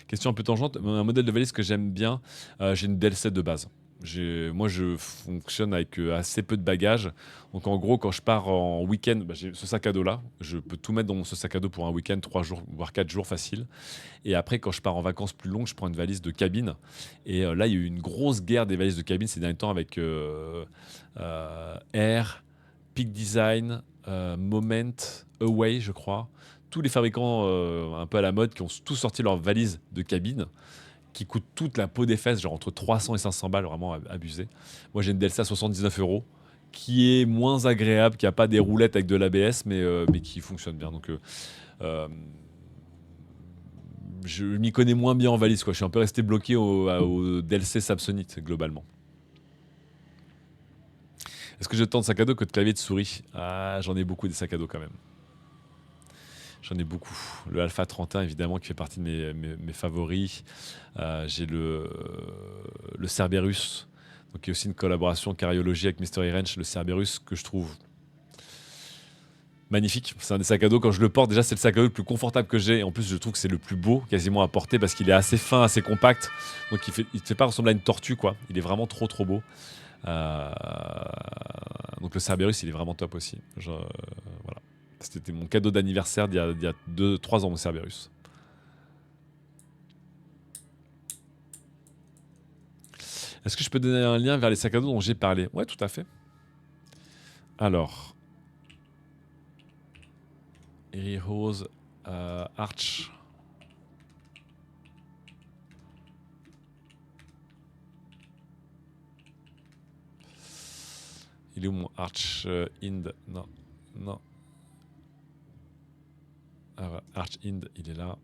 Question un peu tangente, un modèle de valise que j'aime bien, j'ai une DL7 de base. Moi, je fonctionne avec assez peu de bagages. Donc, en gros, quand je pars en week-end, j'ai ce sac à dos-là. Je peux tout mettre dans ce sac à dos pour un week-end, 3 jours, voire 4 jours facile. Et après, quand je pars en vacances plus longues, je prends une valise de cabine. Et là, il y a eu une grosse guerre des valises de cabine ces derniers temps avec Air, Peak Design, Moment, Away, je crois. Tous les fabricants un peu à la mode qui ont tous sorti leurs valises de cabine qui coûtent toute la peau des fesses, genre entre 300 et 500 balles, vraiment abusé. Moi, j'ai une Delta à 79 euros qui est moins agréable, qui n'a pas des roulettes avec de l'ABS, mais qui fonctionne bien. Donc, je m'y connais moins bien en valise, quoi. Je suis un peu resté bloqué au DLC Samsonite, globalement. Est-ce que j'ai tant de sac à dos que de clavier de souris? Ah, j'en ai beaucoup des sacs à dos quand même. J'en ai beaucoup. Le Alpha 31, évidemment, qui fait partie de mes favoris. J'ai le Cerberus, donc, qui est aussi une collaboration cardiologie avec Mystery Ranch. Le Cerberus, que je trouve magnifique. C'est un des sacs à dos, quand je le porte, déjà, c'est le sac à dos le plus confortable que j'ai. Et en plus, je trouve que c'est le plus beau quasiment à porter parce qu'il est assez fin, assez compact. Donc, il te fait pas ressembler à une tortue, quoi. Il est vraiment trop, trop beau. Euh, donc, le Cerberus, il est vraiment top aussi. Voilà. C'était mon cadeau d'anniversaire d'il y a 2-3 ans, mon Cerberus. Est-ce que je peux donner un lien vers les sacs à dos dont j'ai parlé? Ouais, tout à fait. Alors, Heroes Arch. Il est où mon Arch Ind? Non, non. Ah, voilà. Arch Ind, il est là.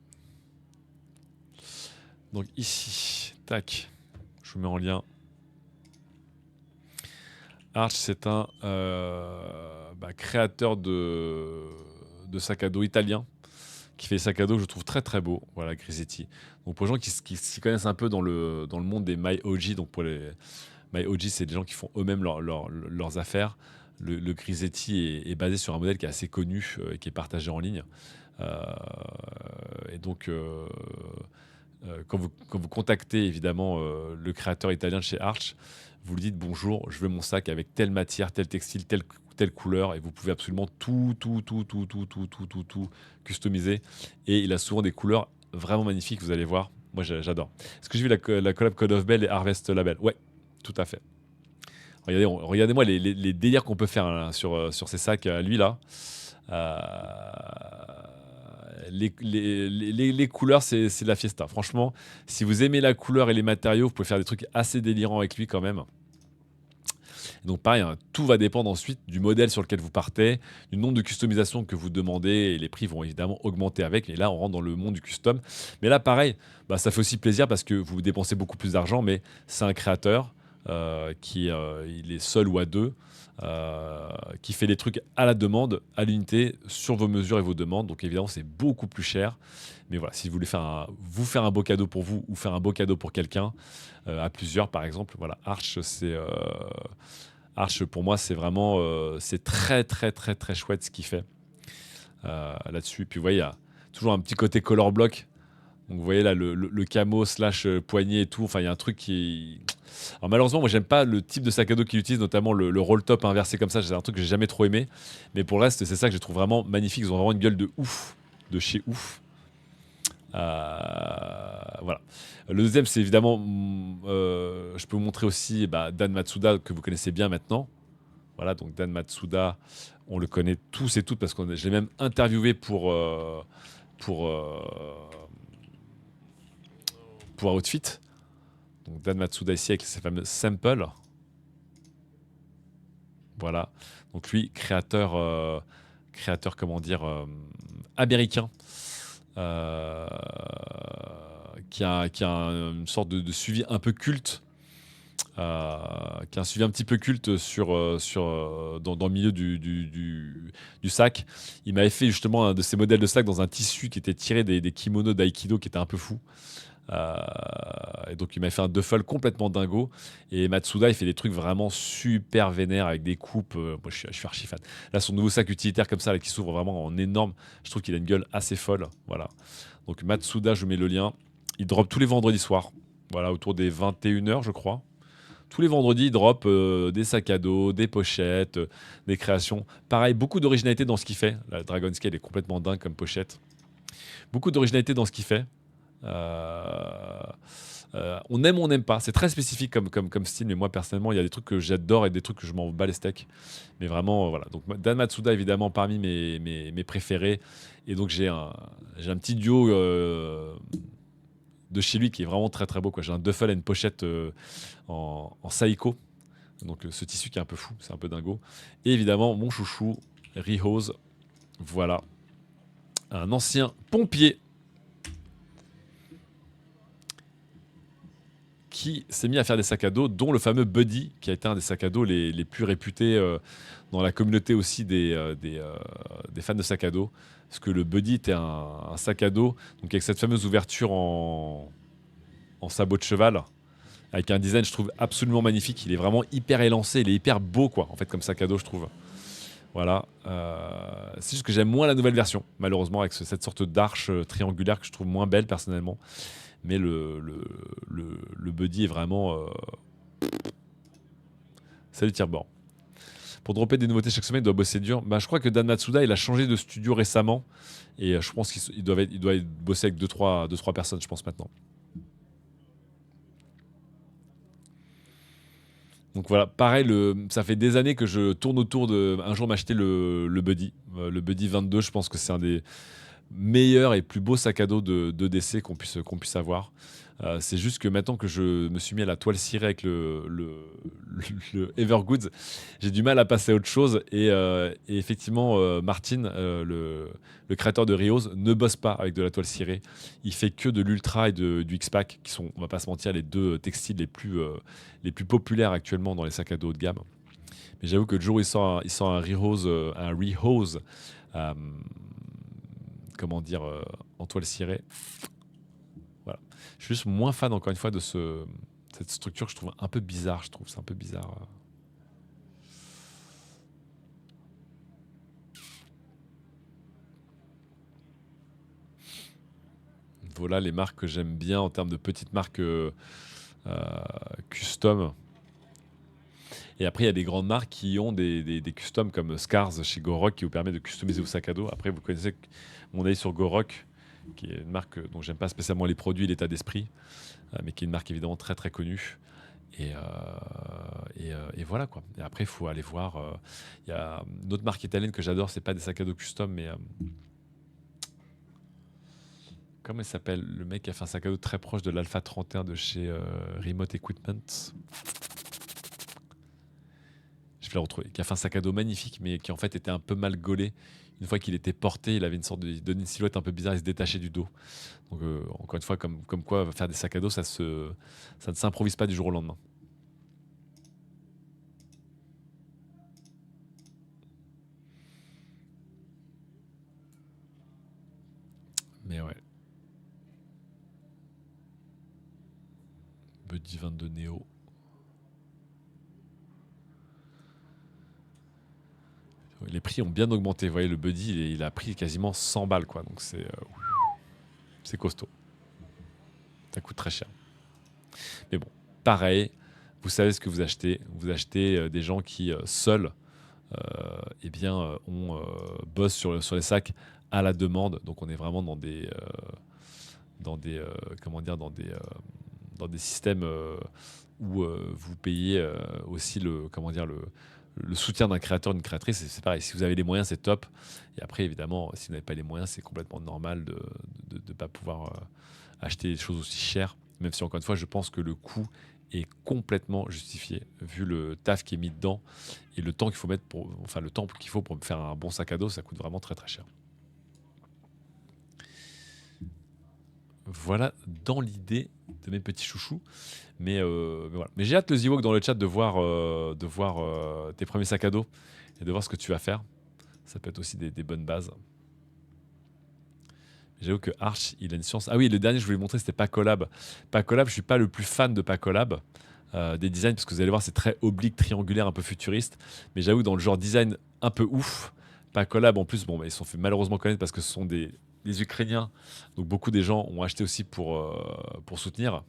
Donc ici, tac, je vous mets en lien. Arch, c'est un créateur de sacs à dos italien qui fait des sacs à dos que je trouve très très beaux. Voilà, Grisetti. Donc pour les gens qui s'y connaissent un peu dans le monde des My OG, donc pour les My OG, c'est des gens qui font eux-mêmes leurs affaires. Le Grisetti est basé sur un modèle qui est assez connu et qui est partagé en ligne. Euh, et donc, quand vous contactez évidemment le créateur italien de chez Arch, vous lui dites bonjour, je veux mon sac avec telle matière, tel textile, telle couleur, et vous pouvez absolument tout customiser. Et il a souvent des couleurs vraiment magnifiques, vous allez voir. Moi, j'adore. Est-ce que j'ai vu la collab Code of Bell et Harvest Label? Ouais, tout à fait. Regardez-moi les délires qu'on peut faire hein, sur ces sacs à lui là. Euh, les couleurs, c'est de la fiesta. Franchement, si vous aimez la couleur et les matériaux, vous pouvez faire des trucs assez délirants avec lui quand même. Donc pareil, hein, tout va dépendre ensuite du modèle sur lequel vous partez, du nombre de customisations que vous demandez, et les prix vont évidemment augmenter avec. Et là, on rentre dans le monde du custom. Mais là, pareil, ça fait aussi plaisir parce que vous dépensez beaucoup plus d'argent, mais c'est un créateur il est seul ou à deux, qui fait des trucs à la demande, à l'unité, sur vos mesures et vos demandes. Donc évidemment, c'est beaucoup plus cher. Mais voilà, si vous voulez vous faire un beau cadeau pour vous ou faire un beau cadeau pour quelqu'un, à plusieurs par exemple, voilà, Arch, pour moi, c'est vraiment c'est très très très très chouette ce qu'il fait là-dessus. Puis vous voyez, il y a toujours un petit côté color block. Donc vous voyez là le camo slash poignet et tout. Enfin, il y a un truc qui. Alors malheureusement, moi j'aime pas le type de sac à dos qu'il utilise, notamment le roll top inversé comme ça. C'est un truc que j'ai jamais trop aimé. Mais pour le reste, c'est ça que je trouve vraiment magnifique. Ils ont vraiment une gueule de ouf, de chez ouf. Voilà. Le deuxième, c'est évidemment, je peux vous montrer aussi Dan Matsuda, que vous connaissez bien maintenant. Voilà, donc Dan Matsuda, on le connaît tous et toutes parce que je l'ai même interviewé pour Outfit. Donc Dan Matsuda ici avec ses fameux samples. Voilà. Donc lui, créateur comment dire, américain. Qui a une sorte de suivi un peu culte, qui a un suivi un petit peu culte dans le milieu du sac. Il m'avait fait justement un de ces modèles de sac dans un tissu qui était tiré des kimonos d'aïkido qui était un peu fou. Et donc il m'a fait un duffel complètement dingo. Et Matsuda, il fait des trucs vraiment super vénères avec des coupes. Moi, je suis archi fan. Là, son nouveau sac utilitaire comme ça, là, qui s'ouvre vraiment en énorme, je trouve qu'il a une gueule assez folle. Voilà. Donc Matsuda, je vous mets le lien. Il drop tous les vendredis soirs. Voilà, autour des 21h, je crois. Tous les vendredis, il drop des sacs à dos, des pochettes, des créations. Pareil, beaucoup d'originalité dans ce qu'il fait. La Dragon Scale est complètement dingue comme pochette. Beaucoup d'originalité dans ce qu'il fait. On aime ou on n'aime pas. C'est très spécifique comme style, mais moi personnellement, il y a des trucs que j'adore et des trucs que je m'en bats les steaks. Mais vraiment, voilà. Donc Dan Matsuda, évidemment, parmi mes préférés. Et donc j'ai un petit duo de chez lui qui est vraiment très très beau, quoi. J'ai un duffel et une pochette en Saiko. Donc ce tissu qui est un peu fou, c'est un peu dingo. Et évidemment, mon chouchou, Rihose. Voilà. Un ancien pompier qui s'est mis à faire des sacs à dos, dont le fameux Buddy, qui a été un des sacs à dos les plus réputés dans la communauté aussi des fans de sacs à dos. Parce que le Buddy était un sac à dos, donc avec cette fameuse ouverture en sabot de cheval, avec un design, je trouve, absolument magnifique. Il est vraiment hyper élancé, il est hyper beau, quoi, en fait, comme sac à dos, je trouve. Voilà. C'est juste que j'aime moins la nouvelle version, malheureusement, avec cette sorte d'arche triangulaire que je trouve moins belle, personnellement. Mais le Buddy est vraiment... Salut Tire-Bord. Pour dropper des nouveautés chaque semaine, il doit bosser dur. Bah, je crois que Dan Matsuda, il a changé de studio récemment. Et je pense qu'il doit bosser avec 2-3 personnes, je pense, maintenant. Donc voilà, pareil, ça fait des années que je tourne autour de un jour m'acheter le Buddy. Le Buddy 22, je pense que c'est un des meilleurs et plus beaux sacs à dos de DC qu'on puisse avoir. C'est juste que maintenant que je me suis mis à la toile cirée avec le Evergoods, j'ai du mal à passer à autre chose. Et effectivement, Martin, le créateur de Rios, ne bosse pas avec de la toile cirée. Il fait que de l'Ultra et du X-Pack, qui sont, on va pas se mentir, les deux textiles les plus populaires actuellement dans les sacs à dos haut de gamme. Mais j'avoue que le jour où il sort un Rehose, euh, comment dire, en toile cirée, voilà. Je suis juste moins fan, encore une fois, de cette structure que je trouve un peu bizarre. Je trouve c'est un peu bizarre. Voilà les marques que j'aime bien en termes de petites marques custom. Et après, il y a des grandes marques qui ont des customs comme Scars chez Gorok qui vous permet de customiser vos sacs à dos. Après, vous connaissez mon avis sur Gorok, qui est une marque dont j'aime pas spécialement les produits, l'état d'esprit, mais qui est une marque évidemment très très connue. Et voilà quoi. Et après, il faut aller voir. Il y a une autre marque italienne que j'adore, c'est pas des sacs à dos custom, mais comment il s'appelle? Le mec qui a fait un sac à dos très proche de l'Alpha 31 de chez Remote Equipment. Je vais le retrouver. Qui a fait un sac à dos magnifique, mais qui en fait était un peu mal gaulé. Une fois qu'il était porté, il avait une sorte de donnait une silhouette un peu bizarre, il se détachait du dos. Donc encore une fois, comme quoi faire des sacs à dos, ça ne s'improvise pas du jour au lendemain. Mais ouais. Buddy 22 Neo. Les prix ont bien augmenté. Vous voyez, le Buddy, il a pris quasiment 100 balles, quoi. Donc c'est costaud. Ça coûte très cher. Mais bon, pareil, vous savez ce que vous achetez. Vous achetez des gens qui, seuls, eh bien, bossent sur les sacs à la demande. Donc on est vraiment dans des comment dire, dans des systèmes où vous payez aussi comment dire, le soutien d'un créateur, d'une créatrice. C'est pareil, si vous avez les moyens, c'est top. Et après, évidemment, si vous n'avez pas les moyens, c'est complètement normal de ne pas pouvoir acheter des choses aussi chères. Même si, encore une fois, je pense que le coût est complètement justifié, vu le taf qui est mis dedans et le temps qu'il faut le temps qu'il faut pour faire un bon sac à dos, ça coûte vraiment très très cher. Voilà dans l'idée de mes petits chouchous. Mais voilà. Mais j'ai hâte, le Ziwok, dans le chat de voir tes premiers sacs à dos et de voir ce que tu vas faire. Ça peut être aussi des bonnes bases. J'avoue que Arch, il a une science. Ah oui, le dernier, je voulais montrer, c'était Pacolab. Pacolab, je suis pas le plus fan de Pacolab, des designs, parce que vous allez voir, c'est très oblique, triangulaire, un peu futuriste. Mais j'avoue, dans le genre design un peu ouf, Pacolab, en plus, bon, bah, ils se sont fait malheureusement connaître parce que ce sont des Ukrainiens. Donc beaucoup des gens ont acheté aussi pour soutenir.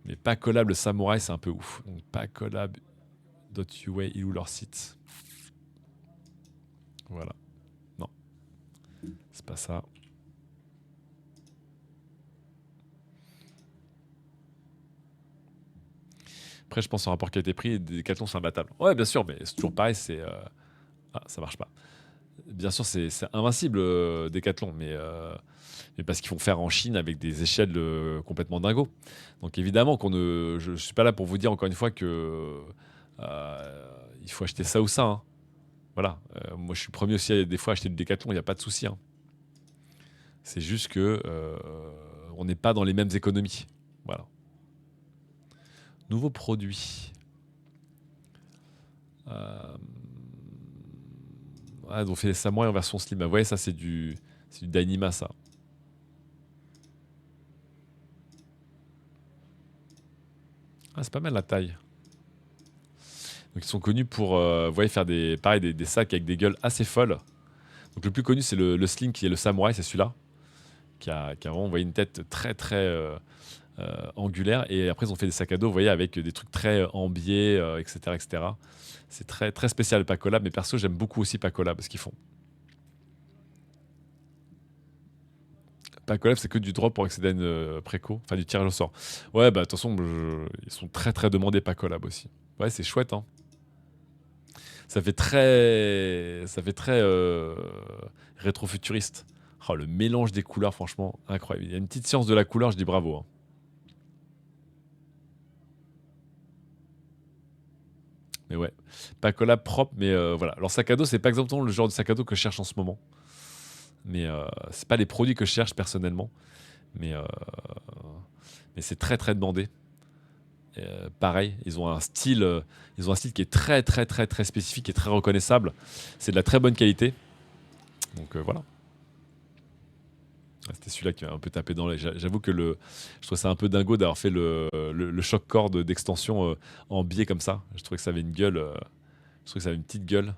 Mais Pacolab, le samouraï, c'est un peu ouf. Donc Pacolab.ua, il est où leur site? Voilà. Non, c'est pas ça. Après, je pense en rapport qualité-prix, Decathlon, c'est imbattable. Ouais, bien sûr, mais c'est toujours pareil, Ah, ça marche pas. Bien sûr, c'est invincible, Decathlon, mais parce qu'ils vont faire en Chine avec des échelles complètement dingos. Donc évidemment, je ne suis pas là pour vous dire encore une fois que il faut acheter ça ou ça, hein. Voilà. Moi, je suis le premier aussi des fois à acheter du Decathlon, il n'y a pas de souci, hein. C'est juste que on n'est pas dans les mêmes économies. Voilà. Nouveau produit. Ah, donc on fait les samouraïs en version slim. Ah, vous voyez, ça c'est du Dyneema, ça. Ah, c'est pas mal la taille. Donc ils sont connus pour vous voyez, faire pareil, des sacs avec des gueules assez folles. Donc le plus connu c'est le slim qui est le samouraï, c'est celui-là. Qui a vraiment vous voyez, une tête très très angulaire. Et après ils ont fait des sacs à dos, vous voyez, avec des trucs très ambiés, etc., etc. C'est très, très spécial Pacola, mais perso j'aime beaucoup aussi Pacola parce qu'ils font. Pacola c'est que du drop pour accéder à une préco, enfin du tirage au sort. Ouais bah de toute façon ils sont très très demandés Pacola aussi. Ouais c'est chouette hein. Ça fait très rétro-futuriste. Oh, le mélange des couleurs, franchement, incroyable. Il y a une petite science de la couleur, je dis bravo, hein. Mais ouais, pas collab propre, mais voilà. Alors sac à dos, c'est pas exactement le genre de sac à dos que je cherche en ce moment. Mais c'est pas les produits que je cherche personnellement. Mais, euh, mais c'est très très demandé. Pareil, ils ont un style qui est très très très très spécifique et très reconnaissable. C'est de la très bonne qualité. Donc voilà. Ah, c'était celui-là qui m'a un peu tapé dans l'œil. J'avoue que je trouve ça un peu dingo d'avoir fait le choc cord d'extension en biais comme ça. Je trouvais que ça avait une gueule. Je trouvais que ça avait une petite gueule.